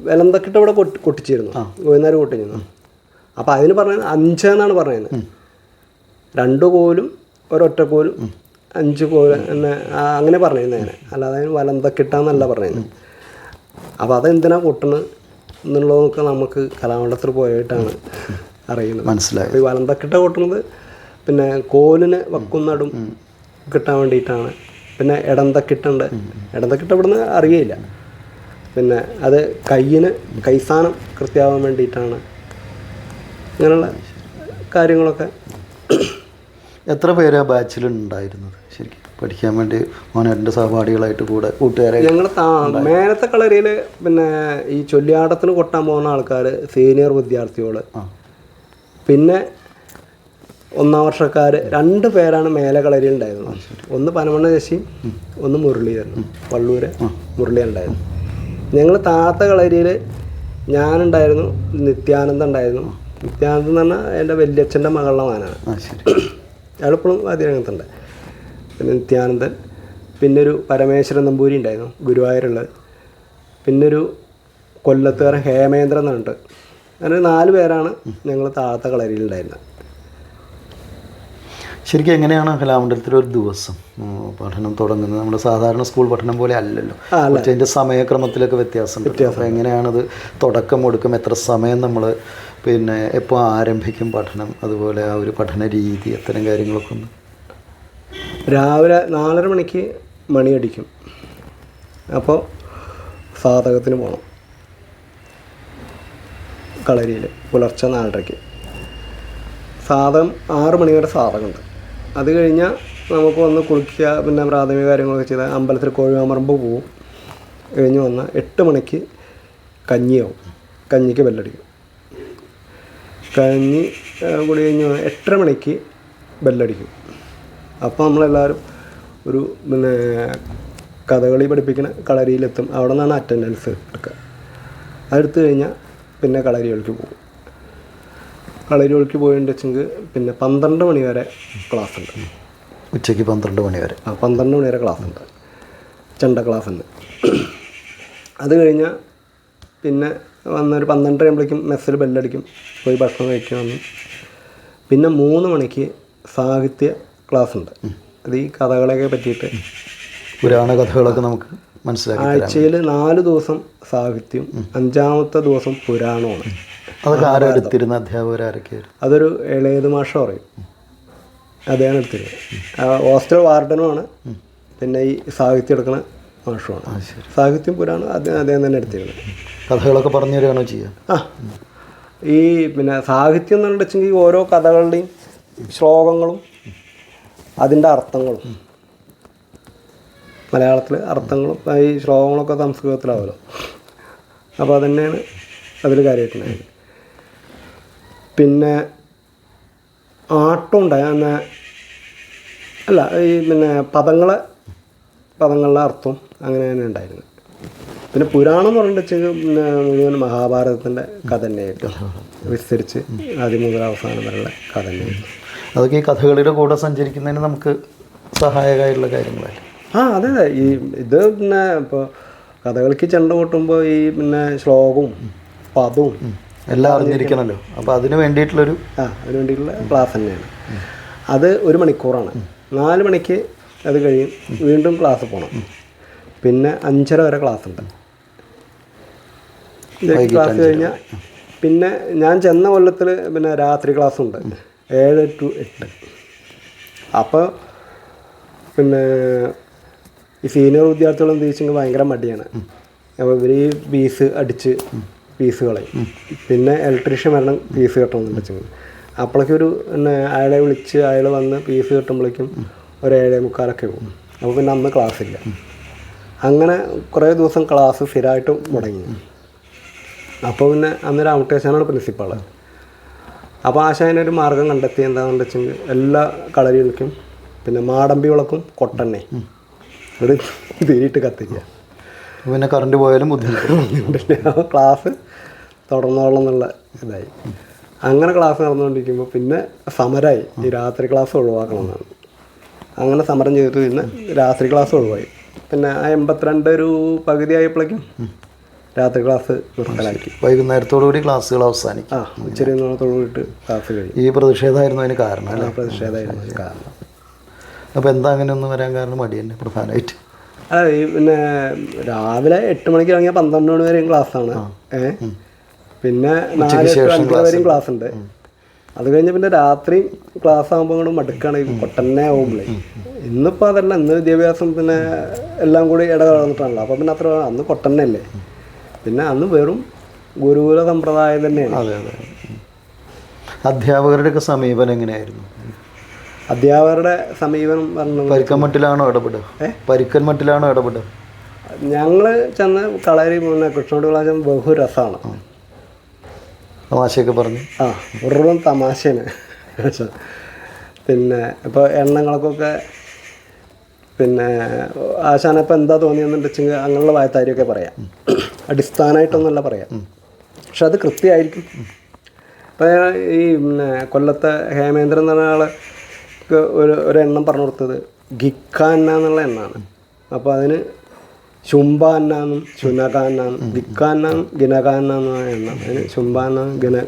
വലന്തക്കിട്ട ഇവിടെ കൊട്ടിച്ചിരുന്നു, ഗോവിന്ദനാർ കൊട്ടിച്ചിരുന്നു. അപ്പോൾ അതിന് പറഞ്ഞത് 5 എന്നാണ് പറയുന്നത്. 2 കോലും ഒരൊറ്റക്കോലും 5 കോല് എന്നെ അങ്ങനെ പറഞ്ഞിരുന്നത് ഞാൻ. അല്ലാതെ അതിന് വലന്തക്കിട്ടാന്നല്ല പറയുന്നത്. അപ്പോൾ അതെന്തിനാണ് കൊട്ടുന്നത് എന്നുള്ളതൊക്കെ നമുക്ക് കലാമണ്ഡലത്തിൽ പോയിട്ടാണ് അറിയുന്നത്, മനസ്സിലായി. അപ്പോൾ ഈ വലന്തക്കിട്ട കൊട്ടുന്നത് പിന്നെ കോലിന് വക്കുന്നടും കിട്ടാൻ വേണ്ടിയിട്ടാണ്. പിന്നെ ഇടന്തക്കിട്ടുണ്ട്. ഇടന്തക്കിട്ട ഇവിടുന്ന് അറിയില്ല. പിന്നെ അത് കൈസാനം കൃത്യമാവാൻ വേണ്ടിയിട്ടാണ്. ഇങ്ങനെയുള്ള കാര്യങ്ങളൊക്കെ. എത്ര പേര് ആ ബാച്ചിലുണ്ടായിരുന്നത് ശരിക്കും പഠിക്കാൻ വേണ്ടി? മോഹനാട്ടിൻ്റെ സഹപാഠികളായിട്ട് കൂടെ കൂട്ടുകാരെ ഞങ്ങൾ മേലത്തെ കളരിയിൽ പിന്നെ ഈ ചൊല്ലിയാട്ടത്തിന് കൊട്ടാൻ പോകുന്ന ആൾക്കാർ സീനിയർ വിദ്യാർത്ഥികൾ. പിന്നെ 1ാം വർഷക്കാർ 2 പേരാണ് മേലെ കളരിയിൽ ഉണ്ടായിരുന്നത്. ഒന്ന് പനമണ്ണ ശശിയും ഒന്ന് മുരളിയായിരുന്നു. വള്ളൂര് മുരളി ഉണ്ടായിരുന്നു. ഞങ്ങൾ താത്ത കളരിയിൽ ഞാനുണ്ടായിരുന്നു, നിത്യാനന്ദ ഉണ്ടായിരുന്നു. നിത്യാനന്ദൻ എന്ന് പറഞ്ഞാൽ എൻ്റെ വല്യച്ഛൻ്റെ മകളുടെ മകനാണ്. അയാളിപ്പോഴും വാദ്യരംഗത്തുണ്ട്. പിന്നെ നിത്യാനന്ദൻ, പിന്നെ ഒരു പരമേശ്വരൻ നമ്പൂരി ഉണ്ടായിരുന്നു ഗുരുവായൂരുള്ളത്. പിന്നെ ഒരു കൊല്ലത്തുകാരൻ ഹേമേന്ദ്രൻ എന്നുണ്ട്. അങ്ങനെ 4 പേരാണ് ഞങ്ങൾ താഴത്തെ കളരിയിലുണ്ടായിരുന്നത്. ശരിക്കും എങ്ങനെയാണ് കലാമണ്ഡലത്തിലൊരു ദിവസം പഠനം തുടങ്ങുന്നത്? നമ്മുടെ സാധാരണ സ്കൂൾ പഠനം പോലെ അല്ലല്ലോ, അതിൻ്റെ സമയക്രമത്തിലൊക്കെ വ്യത്യാസമുണ്ട്. അപ്പോൾ എങ്ങനെയാണത് തുടക്കം കൊടുക്കും, എത്ര സമയം നമ്മൾ പിന്നെ എപ്പോൾ ആരംഭിക്കും പഠനം, അതുപോലെ ആ ഒരു പഠന രീതി, അത്തരം കാര്യങ്ങളൊക്കെ ഒന്ന്. രാവിലെ 4:30 മണിക്ക് മണിയടിക്കും. അപ്പോൾ സാധകത്തിന് പോകണം കളരിയിൽ. പുലർച്ചെ 4:30-ക്ക് സാധകം 6 മണി വരെ സാധകമുണ്ട്. അത് കഴിഞ്ഞാൽ നമുക്ക് വന്ന് കുളിക്കുക, പിന്നെ പ്രാഥമിക കാര്യങ്ങളൊക്കെ ചെയ്താൽ അമ്പലത്തിൽ കോഴിമാമ്പറമ്പ് പോവും. കഴിഞ്ഞ് വന്നാൽ 8 മണിക്ക് കഞ്ഞിയാവും. കഞ്ഞിക്ക് ബെല്ലടിക്കും. കഞ്ഞി കൂടി കഴിഞ്ഞ് 8:30 മണിക്ക് ബെല്ലടിക്കും. അപ്പോൾ നമ്മളെല്ലാവരും ഒരു പിന്നെ കഥകളി പഠിപ്പിക്കുന്ന കളരിയിലെത്തും. അവിടെ നിന്നാണ് അറ്റൻഡൻസ് എടുക്കുക. അതെടുത്ത് കഴിഞ്ഞാൽ പിന്നെ കളരികൾക്ക് പോകും. കളരികൾക്ക് പോയിട്ട് വെച്ചെങ്കിൽ പിന്നെ 12 മണി വരെ ക്ലാസ് ഉണ്ട്. ഉച്ചയ്ക്ക് 12 മണി വരെ. 12 മണി വരെ ക്ലാസ് ഉണ്ട്, ചെണ്ട ക്ലാസ് ഉണ്ട്. അത് കഴിഞ്ഞാൽ പിന്നെ വന്നൊരു 12 ആകുമ്പോഴേക്കും മെസ്സിൽ ബെല്ലടിക്കും, പോയി ഭക്ഷണം കഴിക്കാൻ വന്നു. പിന്നെ 3 മണിക്ക് സാഹിത്യ ക്ലാസ് ഉണ്ട്. അത് ഈ കഥകളെയൊക്കെ പറ്റിയിട്ട് പുരാണ കഥകളൊക്കെ നമുക്ക് മനസ്സിലാക്കി. ആഴ്ചയിൽ 4 ദിവസം സാഹിത്യം, 5-ാമത്തെ ദിവസം പുരാണമാണ്. അതൊക്കെ ആരും എടുത്തിരുന്ന അധ്യാപകരാരൊക്കെയായിരുന്നു? അതൊരു എളേത് മാഷ പറയും, അദ്ദേഹം എടുത്തിരുന്നത്. ഹോസ്റ്റൽ വാർഡനുമാണ്, പിന്നെ ഈ സാഹിത്യം എടുക്കുന്ന മാഷുമാണ്. സാഹിത്യം പുരാണം അദ്ദേഹം തന്നെ എടുത്തിരുന്നത്. കഥകളൊക്കെ പറഞ്ഞു തരികയാണോ ചെയ്യുക? ഈ പിന്നെ സാഹിത്യം എന്ന് വെച്ചെങ്കിൽ ഓരോ കഥകളുടെയും ശ്ലോകങ്ങളും അതിൻ്റെ അർത്ഥങ്ങളും, മലയാളത്തിൽ അർത്ഥങ്ങളും ഈ ശ്ലോകങ്ങളൊക്കെ സംസ്കൃതത്തിലാവുമല്ലോ. അപ്പോൾ അതന്നെയാണ് അതിൽ കാര്യമായിട്ടുണ്ടായത്. പിന്നെ ആട്ടം ഉണ്ടായി അല്ല, ഈ പിന്നെ പദങ്ങളുടെ അർത്ഥം അങ്ങനെ തന്നെ ഉണ്ടായിരുന്നു. പിന്നെ പുരാണം എന്ന് പറഞ്ഞിട്ട് പിന്നെ മുഴുവൻ മഹാഭാരതത്തിൻ്റെ കഥ തന്നെയായിട്ട് വിസ്തരിച്ച് ആദ്യം മുതൽ അവസാനം വരെയുള്ള കഥ തന്നെയായിരുന്നു. അതൊക്കെ ഈ കഥകളിയുടെ കൂടെ സഞ്ചരിക്കുന്നതിന് നമുക്ക് സഹായകമായിട്ടുള്ള കാര്യങ്ങളല്ലേ? അതെ. ഈ ഇത് പിന്നെ ഇപ്പോൾ കഥകളിക്ക് ചെണ്ട കൊട്ടുമ്പോൾ ഈ പിന്നെ ശ്ലോകവും പദവും എല്ലാം അറിഞ്ഞിരിക്കണമല്ലോ. അപ്പോൾ അതിന് വേണ്ടിയിട്ടുള്ളൊരു അതിന് വേണ്ടിയിട്ടുള്ള ക്ലാസ് തന്നെയാണ്. അത് 1 മണിക്കൂറാണ്. 4 മണിക്ക് അത് കഴിയും, വീണ്ടും ക്ലാസ് പോകണം. പിന്നെ 5:30 വരെ ക്ലാസ് ഉണ്ട്. ക്ലാസ് കഴിഞ്ഞാൽ പിന്നെ ഞാൻ ചെന്ന കൊല്ലത്തിൽ പിന്നെ രാത്രി ക്ലാസ് ഉണ്ട് 7 to 8. അപ്പോൾ പിന്നെ ഈ സീനിയർ വിദ്യാർത്ഥികൾ എന്ത് വെച്ചെങ്കിൽ ഭയങ്കര മടിയാണ്. അപ്പോൾ ഇവർ ഈ ഫീസ് അടിച്ച് ഫീസ് കളയും. പിന്നെ ഇലക്ട്രീഷ്യൻ വരണം ഫീസ് കെട്ടണമെന്ന് വെച്ചെങ്കിൽ. അപ്പോഴേക്കൊരു പിന്നെ അയാളെ വിളിച്ച് അയാൾ വന്ന് ഫീസ് കെട്ടുമ്പോഴേക്കും ഒരു 7:45 പോകും. അപ്പോൾ പിന്നെ അന്ന് ക്ലാസ്സില്ല. അങ്ങനെ കുറേ ദിവസം ക്ലാസ് സ്ഥിരമായിട്ട് മുടങ്ങി. അപ്പോൾ പിന്നെ അന്ന് രാമകൃഷ്ണനാണ് പ്രിൻസിപ്പാൾ. അപ്പോൾ ആശാനൊരു മാർഗം കണ്ടെത്തി. എന്താണെന്ന് വെച്ചെങ്കിൽ എല്ലാ കളരികൾക്കും പിന്നെ മാടമ്പി വിളക്കും കൊട്ടണ്ണേ ഒരു തിരിയിട്ട് കത്തിക്കുക. പിന്നെ കറണ്ട് പോയാലും ബുദ്ധിമുട്ട്. ക്ലാസ് തുടർന്നോളം എന്നുള്ള ഇതായി. അങ്ങനെ ക്ലാസ് നടന്നുകൊണ്ടിരിക്കുമ്പോൾ പിന്നെ സമരമായി, ഈ രാത്രി ക്ലാസ് ഒഴിവാക്കണമെന്നാണ്. അങ്ങനെ സമരം ചെയ്തിട്ട് പിന്നെ രാത്രി ക്ലാസ് ഒഴിവായി. പിന്നെ 82 ഒരു പകുതി ആയപ്പോഴേക്കും രാത്രി ക്ലാസ് നിർത്തലാക്കി. വൈകുന്നേരത്തോടുകൂടി ക്ലാസ്സുകൾ അവസാനിക്കും. ഉച്ചരിത്തോടുകൂടിയിട്ട് ക്ലാസ് കഴിയും. ഈ പ്രതിഷേധമായിരുന്നു അതിന് കാരണം അല്ലേ? പ്രതിഷേധമായിരുന്നു അതിന് കാരണം. അപ്പോൾ എന്താ അങ്ങനെ ഒന്നും വരാൻ കാരണം? മടി തന്നെ പ്രധാനമായിട്ട്. അതെ, ഈ പിന്നെ രാവിലെ 8 മണിക്ക് ഇറങ്ങിയാൽ 12 മണി വരെയും ക്ലാസ്സാണ്. പിന്നെ 4-5 വരെയും ക്ലാസ് ഉണ്ട്. അത് കഴിഞ്ഞ് പിന്നെ രാത്രി ക്ലാസ് ആകുമ്പോൾ കൂടെ മടുക്കാണ്, ഈ കൊട്ടന്നെ ആകുമ്പോഴേ. ഇന്നിപ്പോൾ അതല്ല, ഇന്ന് വിദ്യാഭ്യാസം പിന്നെ എല്ലാം കൂടി ഇടകലർന്നിട്ടാണല്ലോ. അപ്പോൾ പിന്നെ അത്ര അന്ന് കൊട്ടന്നെ അല്ലേ. പിന്നെ അന്ന് വെറും ഗുരുകുല സമ്പ്രദായം തന്നെയാണ്. അതെ അതെ. അധ്യാപകരുടെയൊക്കെ സമീപനം എങ്ങനെയായിരുന്നു? അധ്യാപകരുടെ സമീപനം പറഞ്ഞു പരിക്കൻ മട്ടിലാണോ ഇടപെടുക? പരിക്കൻ മട്ടിലാണോ ഇടപെടുക? ഞങ്ങൾ ചെന്ന് കളരി പിന്നെ കൃഷ്ണോട് ക്ലാസ് ബഹുരസമാണ്. തമാശയൊക്കെ പറഞ്ഞു. വെറും തമാശയാണ്. പിന്നെ ഇപ്പോൾ എണ്ണങ്ങൾക്കൊക്കെ പിന്നെ ആശാനപ്പം എന്താ തോന്നിയെന്ന് വെച്ചെങ്കിൽ അങ്ങനെയുള്ള വായത്താരിയൊക്കെ പറയാം. അടിസ്ഥാനമായിട്ടൊന്നുമല്ല പറയാം, പക്ഷെ അത് കൃത്യമായിരിക്കും. ഇപ്പം ഈ പിന്നെ കൊല്ലത്തെ ഹേമേന്ദ്രൻ എന്ന് പറഞ്ഞ ആൾക്ക് ഒരു എണ്ണം പറഞ്ഞു കൊടുത്തത് ഗിക്കാന്ന എന്നുള്ള എണ്ണമാണ്. അപ്പോൾ അതിന് ശുംഭാന്നാന്നും ശുനകാന്നാന്നും വിക്കാന്നാന്നും ഗിനകാന്നാന്നാണ് എണ്ണം. അതിന് ശുംഭാന്നാന്ന്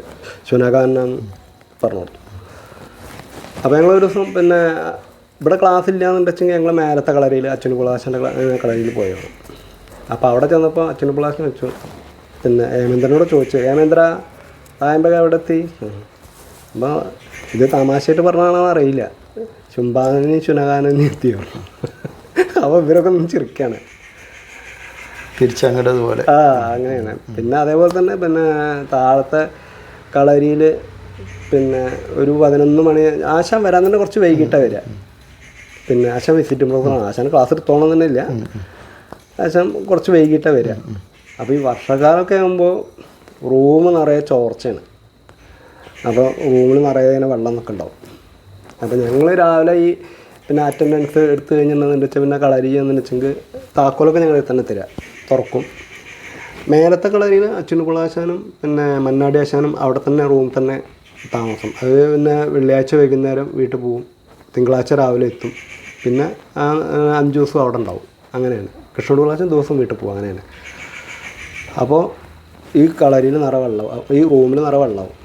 ശുനകാന്നാന്ന് പറഞ്ഞു കൊടുത്തു. അപ്പോൾ ഞങ്ങളൊരു ദിവസം പിന്നെ ഇവിടെ ക്ലാസ് ഇല്ലയെന്നുണ്ടെച്ചെങ്കിൽ ഞങ്ങൾ മേലത്തെ കളരിയിൽ അച്ഛൻ പുളാശൻ്റെ കളരിയിൽ പോയാണ്. അപ്പോൾ അവിടെ ചെന്നപ്പോൾ അച്ഛൻ പുളാശൻ വെച്ചു. പിന്നെ ഹേമേന്ദ്രനോട് ചോദിച്ചു, ഹേമേന്ദ്ര തായമ്പക എവിടെ എത്തി? അപ്പോൾ ഇത് തമാശയായിട്ട് പറഞ്ഞാണെന്ന് അറിയില്ല, ശുംഭാനനി ശുനകാനനി എത്തിയോ. അപ്പോൾ ഇവരൊക്കെ ഒന്ന് ചിരിക്കുകയാണ്. തിരിച്ചങ്ങോട്ടതുപോലെ അങ്ങനെയാണ്. പിന്നെ അതേപോലെ തന്നെ പിന്നെ താഴത്തെ കളരിയിൽ പിന്നെ ഒരു 11 മണി ആശാൻ വരാൻ തന്നെ കുറച്ച് വൈകിട്ടാണ് വരിക. പിന്നെ ആശാൻ വിസിറ്റ് പ്രോഗ്രാം, ആശാൻ ക്ലാസ് എടുത്തോളം തന്നെ ഇല്ല, ആശാൻ കുറച്ച് വൈകിട്ടാണ് വരിക. അപ്പോൾ ഈ വർഷക്കാലമൊക്കെ ആകുമ്പോൾ റൂം നിറയെ ചോർച്ചയാണ്. അപ്പോൾ റൂമിൽ നിറയെ ഇങ്ങനെ വെള്ളം എന്നൊക്കെ ഉണ്ടാവും. അപ്പോൾ ഞങ്ങൾ രാവിലെ ഈ പിന്നെ അറ്റൻഡൻസ് എടുത്തു കഴിഞ്ഞിട്ടുണ്ടെന്ന് വെച്ചാൽ പിന്നെ കളരി എന്ന് വെച്ചെങ്കിൽ താക്കോലൊക്കെ ഞങ്ങൾ തന്നെ തരാം, തുറക്കും. മേലത്തെ കളരിയിൽ അച്ഛൻ പുളാശാനും പിന്നെ മന്നാടി ആശാനും അവിടെ തന്നെ റൂമിൽ തന്നെ താമസം. അത് പിന്നെ വെള്ളിയാഴ്ച വൈകുന്നേരം വീട്ടിൽ പോവും, തിങ്കളാഴ്ച രാവിലെ എത്തും. പിന്നെ 5 ദിവസം അവിടെ ഉണ്ടാവും. അങ്ങനെയാണ്. കൃഷ്ണോട് പുളാശൻ ദിവസം വീട്ടിൽ പോകും. അങ്ങനെയാണ്. അപ്പോൾ ഈ കളരിയിൽ നിറ വെള്ളമാവും, ഈ റൂമിൽ നിറ വെള്ളമാവും.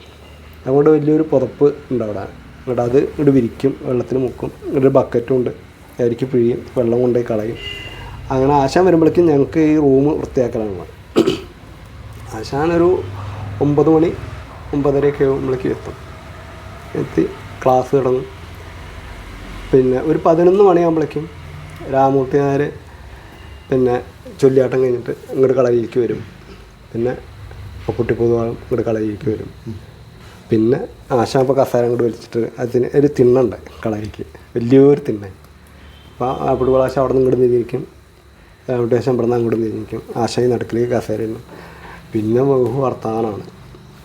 അതുകൊണ്ട് വലിയൊരു പുതപ്പ് ഉണ്ട് അവിടെ. എന്നിട്ട് അത് ഇങ്ങോട്ട് വിരിക്കും, വെള്ളത്തിൽ മുക്കും. ഇങ്ങോട്ട് ബക്കറ്റും ഉണ്ട്, അരിക്ക് പിഴിയും, വെള്ളം കൊണ്ടുപോയി കളയും. അങ്ങനെ ആശാൻ വരുമ്പോഴേക്കും ഞങ്ങൾക്ക് ഈ റൂം വൃത്തിയാക്കലാണ്. ആശാനൊരു 9 മണി 9:30 ആകുമ്പോഴേക്കും എത്തി ക്ലാസ് തുടങ്ങും. പിന്നെ ഒരു 11 മണിയാകുമ്പോഴേക്കും രാമൂർത്തി നായർ പിന്നെ ചൊല്ലിയാട്ടം കഴിഞ്ഞിട്ട് ഇങ്ങോട്ട് കളരിയിലേക്ക് വരും. പിന്നെ പൊട്ടിപ്പൊതുവാളും ഇങ്ങോട്ട് കളരിയിലേക്ക് വരും. പിന്നെ ആശാപ്പോൾ കസേര അങ്ങോട്ട് വലിച്ചിട്ട് അതിന് ഒരു തിണ്ണുണ്ട് കളരിക്ക്, വലിയൊരു തിണ്ണ. അപ്പോൾ അവിടെ ആശാൻ അവിടെ നിന്ന് ഇങ്ങോട്ട് നീങ്ങിക്കും, അവിടെ ആശാൻ ഇവിടെ നിന്ന് അങ്ങോട്ട് നീങ്ങിക്കും. ആശായി നടുക്കിലേക്ക് കസേര ഇരുന്നു. പിന്നെ വർത്തമാനമാണ്.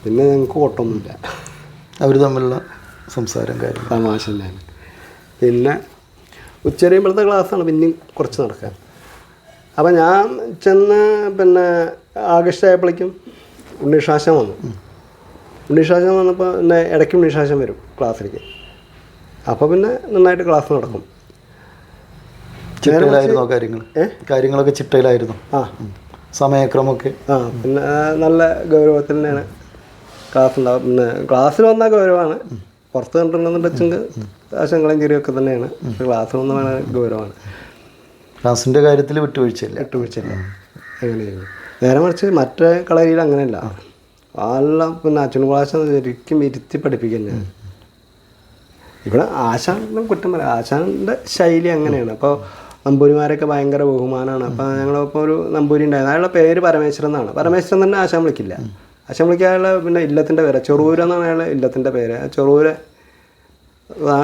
പിന്നെ ഞങ്ങൾക്ക് ഓട്ടമൊന്നുമില്ല, അവർ തമ്മിലുള്ള സംസാരം കാര്യം തമാശ തന്നെയാണ്. പിന്നെ ഉച്ചരിയുമ്പോഴത്തെ ക്ലാസ്സാണ് പിന്നെയും കുറച്ച് നടക്കാൻ. അപ്പം ഞാൻ ചെന്ന് പിന്നെ ആഗസ്റ്റ് ആയപ്പോഴേക്കും ഉണ്ണിശ്വാസം വന്നു. ഉണ്ണിശ്വാസം വന്നപ്പോൾ പിന്നെ ഇടയ്ക്ക് ഉണ്ണിശ്വാസം വരും ക്ലാസ്സിലേക്ക്. അപ്പോൾ പിന്നെ നന്നായിട്ട് ക്ലാസ് നടക്കും. ചിട്ടയിലായിരുന്നോ കാര്യങ്ങളൊക്കെ ചിട്ടയിലായിരുന്നു? സമയക്രമമൊക്കെ പിന്നെ നല്ല ഗൗരവത്തിൽ തന്നെയാണ് ക്ലാസ് ഉണ്ടാവും. പിന്നെ ക്ലാസ്സിൽ വന്നാൽ ഗൗരവമാണ്, പുറത്ത് കണ്ടിട്ടുണ്ടെന്നുണ്ടെച്ചെങ്കിൽ ആശങ്കളയും ചെറിയൊക്കെ തന്നെയാണ്. ക്ലാസ്സിൽ വന്ന ഗൗരവമാണ്. ക്ലാസിൻ്റെ കാര്യത്തിൽ വിട്ടുവീഴ്ചയില്ല. അങ്ങനെയാണ്. നേരെ മറിച്ച് മറ്റേ കളരിയിൽ അങ്ങനെയല്ല. എല്ലാം പിന്നെ അച്ഛൻ ക്ലാസ് ശരിക്കും ഇരുത്തി പഠിപ്പിക്കുന്നത്. ഇവിടെ ആശാനും കുറ്റം പറയാം, ആശാൻ്റെ ശൈലി അങ്ങനെയാണ്. അപ്പോൾ നമ്പൂരിമാരൊക്കെ ഭയങ്കര ബഹുമാനമാണ്. അപ്പോൾ ഞങ്ങളിപ്പോൾ ഒരു നമ്പൂരി ഉണ്ടായിരുന്നു, അയാളുടെ പേര് പരമേശ്വരൻ എന്നാണ്. പരമേശ്വരൻ തന്നെ ആശാൻ വിളിക്കില്ല. ആശാൻ വിളിക്കാനുള്ള പിന്നെ ഇല്ലത്തിൻ്റെ പേര് ചെറൂര് എന്നാണ് അയാളുടെ ഇല്ലത്തിൻ്റെ പേര്. ചെറൂര്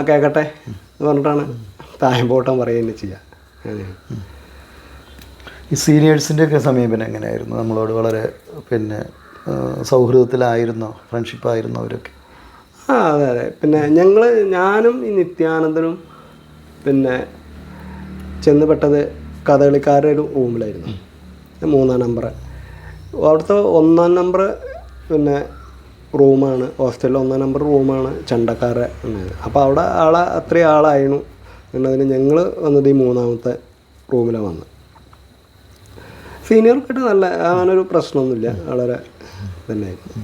കേൾക്കട്ടെ എന്ന് പറഞ്ഞിട്ടാണ് തായമ്പോട്ടം പറയുകയും ചെയ്യുക. അങ്ങനെയാണ്. ഈ സീനിയേഴ്സിൻ്റെയൊക്കെ സമീപനം എങ്ങനെയായിരുന്നു? നമ്മളോട് വളരെ പിന്നെ സൗഹൃദത്തിലായിരുന്നോ, ഫ്രണ്ട്ഷിപ്പായിരുന്നോ അവരൊക്കെ? അതെ അതെ. പിന്നെ ഞാനും ഈ നിത്യാനന്ദനും പിന്നെ ചെന്ന് പെട്ടത് കഥകളിക്കാരുടെ ഒരു റൂമിലായിരുന്നു, 3-ാം നമ്പർ. അവിടുത്തെ 1-ാം നമ്പർ പിന്നെ റൂമാണ്, ഹോസ്റ്റലിൽ 1-ാം നമ്പർ റൂമാണ് ചണ്ടക്കാരുടെ. അപ്പോൾ അവിടെ അത്രയും ആളായിരുന്നു. എന്നതിന് ഞങ്ങൾ വന്നത് ഈ 3-ാമത്തെ റൂമിലാണ് വന്നത്. സീനിയർക്കായിട്ട് നല്ല അങ്ങനൊരു പ്രശ്നമൊന്നുമില്ല, വളരെ തന്നെയായിരുന്നു.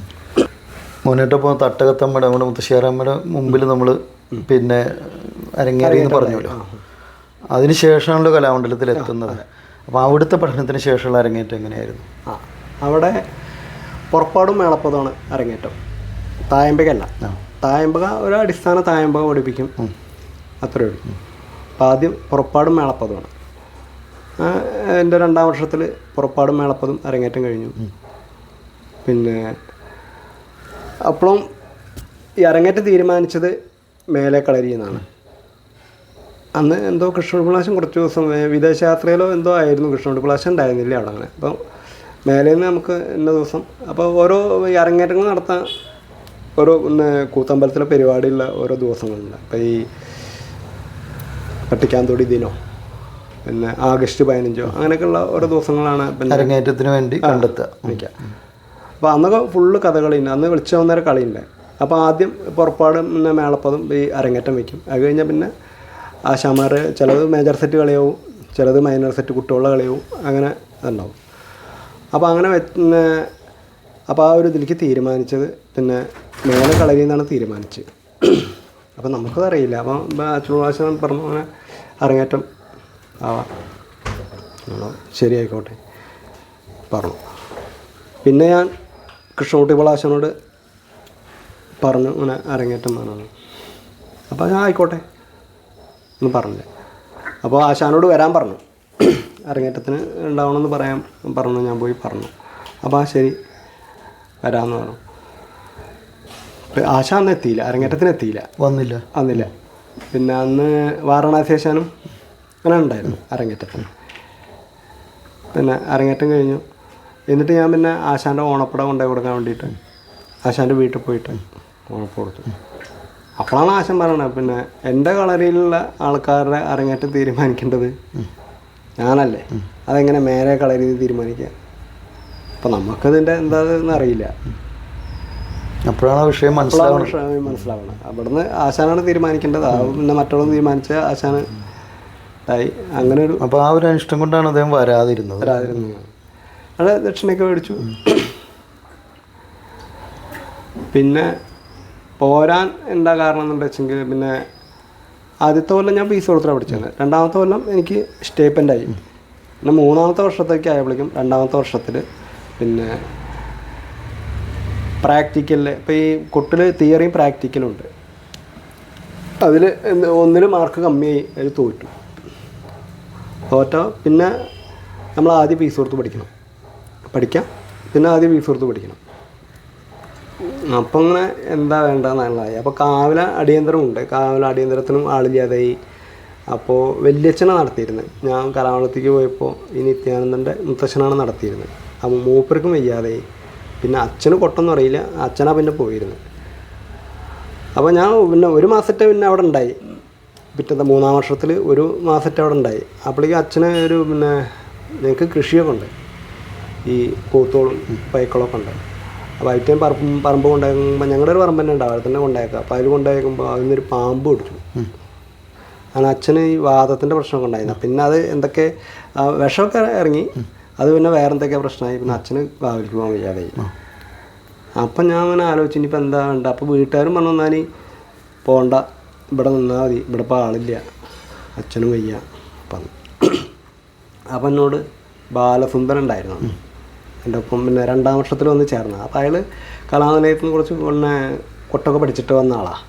മോനേട്ടപ്പോൾ തട്ടകത്തമ്മയുടെ നമ്മുടെ മുത്തശ്ശേരമ്മയുടെ മുമ്പിൽ നമ്മൾ പിന്നെ അരങ്ങേറി എന്ന് പറഞ്ഞല്ലോ. അതിന് ശേഷമാണല്ലോ കലാമണ്ഡലത്തിൽ എത്തുന്നത്. അപ്പോൾ അവിടുത്തെ പഠനത്തിന് ശേഷമുള്ള അരങ്ങേറ്റം എങ്ങനെയായിരുന്നു? അവിടെ പുറപ്പാടും മേളപ്പതുമാണ് അരങ്ങേറ്റം, തായമ്പകയല്ല. തായമ്പക ഒരു അടിസ്ഥാന തായമ്പക പഠിപ്പിക്കും, അത്രയേ ഉള്ളൂ. അപ്പോൾ ആദ്യം പുറപ്പാടും മേളപ്പതുമാണ്. എൻ്റെ 2-ാം വർഷത്തിൽ പുറപ്പാടും മേളപ്പതും അരങ്ങേറ്റം കഴിഞ്ഞു. പിന്നെ അപ്പോഴും ഈ അരങ്ങേറ്റം തീരുമാനിച്ചത് മേലെ കളരി എന്നാണ്. അന്ന് എന്തോ കൃഷ്ണപിളാശം കുറച്ച് ദിവസം വിദേശയാത്രയിലോ എന്തോ ആയിരുന്നു, കൃഷ്ണപിളാശം ഉണ്ടായിരുന്നില്ല അവിടെ. അങ്ങനെ അപ്പം മേലെ നിന്ന് നമുക്ക് ഇന്ന ദിവസം അപ്പോൾ ഓരോ ഈ അരങ്ങേറ്റങ്ങൾ നടത്താൻ ഓരോ കൂത്തമ്പലത്തിലെ പരിപാടിയുള്ള ഓരോ ദിവസങ്ങളുണ്ട്. അപ്പോൾ ഈ പട്ടിക്കാന്തൊടി ദിനോ പിന്നെ ആഗസ്റ്റ് 15 അങ്ങനെയൊക്കെയുള്ള ഓരോ ദിവസങ്ങളാണ് പിന്നെ അരങ്ങേറ്റത്തിന് വേണ്ടി കണ്ടെത്തുക. അപ്പോൾ അന്നൊക്കെ ഫുള്ള് കഥകളിയുണ്ട്, അന്ന് വിളിച്ചു വന്നേരം കളിയുണ്ട്. അപ്പോൾ ആദ്യം പുറപ്പാടും പിന്നെ മേളപ്പതും ഈ അരങ്ങേറ്റം വയ്ക്കും. അത് കഴിഞ്ഞാൽ പിന്നെ ആശാമാർ ചിലത് മേജർ സെറ്റ് കളിയാവും, ചിലത് മൈനർ സെറ്റ് കുട്ടികളുടെ കളിയും അങ്ങനെ ഉണ്ടാവും. അപ്പോൾ അങ്ങനെ പിന്നെ അപ്പോൾ ആ ഒരു ഇതിലേക്ക് തീരുമാനിച്ചത് പിന്നെ മേലെ കളരി എന്നാണ് തീരുമാനിച്ചത്. അപ്പോൾ നമുക്കത് അറിയില്ല. അപ്പം അച്ഛൻ പറഞ്ഞു അങ്ങനെ അരങ്ങേറ്റം ആവാം, ശരി ആയിക്കോട്ടെ പറഞ്ഞു. പിന്നെ ഞാൻ കൃഷ്ണകുട്ടി പളാശനോട് പറഞ്ഞു ഇങ്ങനെ അരങ്ങേറ്റം വേണമെന്ന്. അപ്പോൾ ഞാൻ ആയിക്കോട്ടെ എന്ന് പറഞ്ഞില്ല. അപ്പോൾ ആശാനോട് വരാൻ പറഞ്ഞു, അരങ്ങേറ്റത്തിന് ഉണ്ടാവണമെന്ന് പറഞ്ഞു. ഞാൻ പോയി പറഞ്ഞു. അപ്പോൾ ആ ശരി വരാമെന്ന് പറഞ്ഞു. ആശ അന്ന് എത്തിയില്ല, അരങ്ങേറ്റത്തിന് എത്തിയില്ല, വന്നില്ല. പിന്നെ അന്ന് വാരണാസി ആശാനും അങ്ങനെ ഉണ്ടായിരുന്നു അരങ്ങേറ്റത്തിന്. പിന്നെ അരങ്ങേറ്റം കഴിഞ്ഞു. എന്നിട്ട് ഞാൻ പിന്നെ ആശാൻ്റെ ഓണപ്പടം കൊണ്ടുപോയി കൊടുക്കാൻ വേണ്ടിയിട്ട് ആശാൻ്റെ വീട്ടിൽ പോയിട്ട് ഓണപ്പടം കൊടുത്തു. അപ്പോഴാണ് ആശാൻ പറയണത്, പിന്നെ എൻ്റെ കളരിയിലുള്ള ആൾക്കാരുടെ അരങ്ങേറ്റം തീരുമാനിക്കേണ്ടത് ഞാനല്ലേ, അതെങ്ങനെ മേലെ കളരിയിൽ തീരുമാനിക്കുക? അപ്പം നമുക്കതിൻ്റെ എന്താണെന്ന് അറിയില്ല. അപ്പോഴാണ് വിഷയം മനസ്സിലാവണം. അവിടുന്ന് ആശാനാണ് തീരുമാനിക്കേണ്ടത്. പിന്നെ മറ്റുള്ള തീരുമാനിച്ച ആശാന് ആയി. അങ്ങനെ ഒരു അപ്പോൾ ആ ഒരു അനിഷ്ടം കൊണ്ടാണ് അദ്ദേഹം വരാതിരുന്നത്. അവിടെ ദക്ഷിണയൊക്കെ മേടിച്ചു. പിന്നെ പോരാൻ എന്താ കാരണം എന്ന് വെച്ചെങ്കിൽ, പിന്നെ ആദ്യത്തെ കൊല്ലം ഞാൻ ഫീസ് കൊടുത്തിട്ടാണ് പഠിച്ചത്. രണ്ടാമത്തെ കൊല്ലം എനിക്ക് സ്റ്റേപ്പൻ്റായി. പിന്നെ മൂന്നാമത്തെ വർഷത്തേക്ക് ആയപ്പോഴേക്കും രണ്ടാമത്തെ വർഷത്തിൽ പിന്നെ പ്രാക്ടിക്കലിൽ ഇപ്പോൾ ഈ കൊട്ടിൽ തിയറിയും പ്രാക്ടിക്കലും ഉണ്ട്. അതിൽ ഒന്നിൽ മാർക്ക് കമ്മിയായി, അതിൽ തോറ്റോ പിന്നെ നമ്മൾ ആദ്യം ഫീസ് കൊടുത്ത് പഠിക്കാം. പിന്നെ ആദ്യം ഫീസ് കൊടുത്ത് പഠിക്കണം. അപ്പം അങ്ങനെ എന്താ വേണ്ടതെന്നുള്ളതായി. അപ്പോൾ കാവിലെ അടിയന്തരമുണ്ട്. കാവിലെ അടിയന്തരത്തിനും ആളില്ലാതായി. അപ്പോൾ വല്യച്ഛനെ നടത്തിയിരുന്നത്. ഞാൻ കലാമണ്ഡലത്തേക്ക് പോയപ്പോൾ ഈ നിത്യാനന്ദൻ്റെ മുത്തച്ഛനാണ് നടത്തിയിരുന്നത്. അപ്പോൾ മൂപ്പർക്കും വയ്യാതായി. പിന്നെ അച്ഛന് കൊട്ടൊന്നും അറിയില്ല, അച്ഛനാണ് പിന്നെ പോയിരുന്നത്. അപ്പോൾ ഞാൻ പിന്നെ ഒരു മാസത്തെ പിന്നെ അവിടെ ഉണ്ടായി. പിറ്റത്തെ 3-ാം വർഷത്തിൽ ഒരു മാസത്തെ അവിടെ ഉണ്ടായി. അപ്പോഴേക്കും അച്ഛന് ഒരു പിന്നെ ഞങ്ങൾക്ക് കൃഷിയൊക്കെ ഉണ്ട്, ഈ കൂത്തോളും പൈക്കളൊക്കെ ഉണ്ട്. അപ്പോൾ അതിറ്റേം പറമ്പ് കൊണ്ടുപോകുമ്പോൾ ഞങ്ങളുടെ ഒരു പറമ്പ് തന്നെ ഉണ്ടാവും, അവിടെ തന്നെ കൊണ്ടുപോയേക്കാം. അപ്പോൾ അതിൽ കൊണ്ടുപോയേക്കുമ്പോൾ അതിൽ നിന്നൊരു പാമ്പ് പിടിച്ചു. അങ്ങനെ അച്ഛന് ഈ വാദത്തിൻ്റെ പ്രശ്നമൊക്കെ ഉണ്ടായിരുന്നു. പിന്നെ അത് എന്തൊക്കെ വിഷമൊക്കെ ഇറങ്ങി, അത് പിന്നെ വേറെ എന്തൊക്കെ പ്രശ്നമായി. പിന്നെ അച്ഛന് കാവലിക്ക് പോകാൻ വയ്യാതായി. അപ്പം ഞാൻ അങ്ങനെ ആലോചിച്ചു ഇനിയിപ്പോൾ എന്താ വേണ്ട. അപ്പോൾ വീട്ടുകാരും പറഞ്ഞു, എന്നാൽ പോകണ്ട, ഇവിടെ നിന്നാൽ മതി, ഇവിടെ ഇപ്പോൾ ആളില്ല, അച്ഛനും വയ്യ പറഞ്ഞു. അപ്പം എന്നോട് ബാലസുന്ദരൻ ഉണ്ടായിരുന്നു എൻ്റെ ഒപ്പം. പിന്നെ 2-ാം വർഷത്തിൽ വന്ന് ചേർന്ന. അപ്പോൾ അയാൾ കലാനിലയത്തിൽ നിന്ന് കുറച്ച് പിന്നെ കൊട്ടൊക്കെ പഠിച്ചിട്ട് വന്ന ആളാണ്.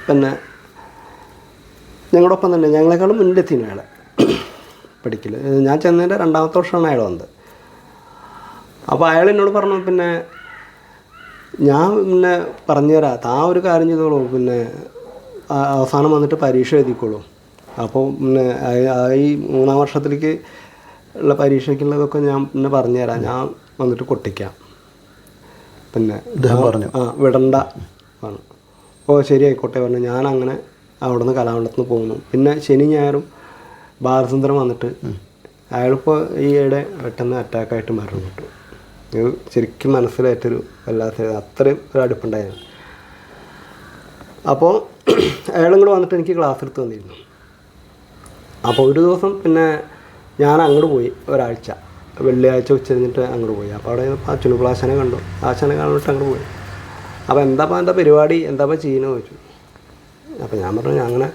പിന്നെ ഞങ്ങളുടെ ഒപ്പം തന്നെ ഞങ്ങളെക്കാളും മുന്നിലെത്തിയിരുന്നു അയാൾ പഠിക്കൽ. ഞാൻ ചെന്നതിൻ്റെ 2-ാമത്തെ വർഷമാണ് അയാൾ വന്നത്. അപ്പോൾ അയാൾ എന്നോട് പറഞ്ഞു, പിന്നെ ഞാൻ പിന്നെ പറഞ്ഞുതരാം, താ ഒരു കാര്യം ചെയ്തോളൂ, പിന്നെ അവസാനം വന്നിട്ട് പരീക്ഷ എഴുതിക്കോളൂ. അപ്പോൾ പിന്നെ ഈ 3-ാം വർഷത്തിലേക്ക് ഉള്ള പരീക്ഷയ്ക്കുള്ളതൊക്കെ ഞാൻ പിന്നെ പറഞ്ഞുതരാം, ഞാൻ വന്നിട്ട് കൊട്ടിക്കാം. പിന്നെ പറഞ്ഞു വിടണ്ട പറഞ്ഞു. ഓ ശരി ആയിക്കോട്ടെ പറഞ്ഞു. ഞാൻ അങ്ങനെ അവിടെ നിന്ന് കലാമണ്ഡലത്തിൽ നിന്ന് പോകുന്നു. പിന്നെ ശനി ഞായറും ബാലസുന്ദരം വന്നിട്ട് അയാളിപ്പോൾ ഈയിടെ പെട്ടെന്ന് അറ്റാക്കായിട്ട് മരണം കിട്ടും. ഇത് ശരിക്കും മനസ്സിലായിട്ടൊരു വല്ലാത്ത അത്രയും ഒരു അടുപ്പുണ്ടായിരുന്നു. അപ്പോൾ അയാളും കൂടെ വന്നിട്ട് എനിക്ക് ക്ലാസ് എടുത്ത് തന്നിരുന്നു. അപ്പോൾ ഒരു ദിവസം പിന്നെ ഞാൻ അങ്ങോട്ട് പോയി, ഒരാഴ്ച വെള്ളിയാഴ്ച ഉച്ച കഴിഞ്ഞിട്ട് അങ്ങോട്ട് പോയി. അപ്പോൾ അവിടെ അച്ഛനുപ്പോൾ ആശാനെ കണ്ടു. ആശാനെ കാണുന്നിട്ട് അങ്ങോട്ട് പോയി. അപ്പോൾ എന്താപ്പോൾ എൻ്റെ പരിപാടി, എന്താപ്പോൾ ചെയ്യുന്നത് ചോദിച്ചു. അപ്പോൾ ഞാൻ പറഞ്ഞു, ഞാൻ അങ്ങനെ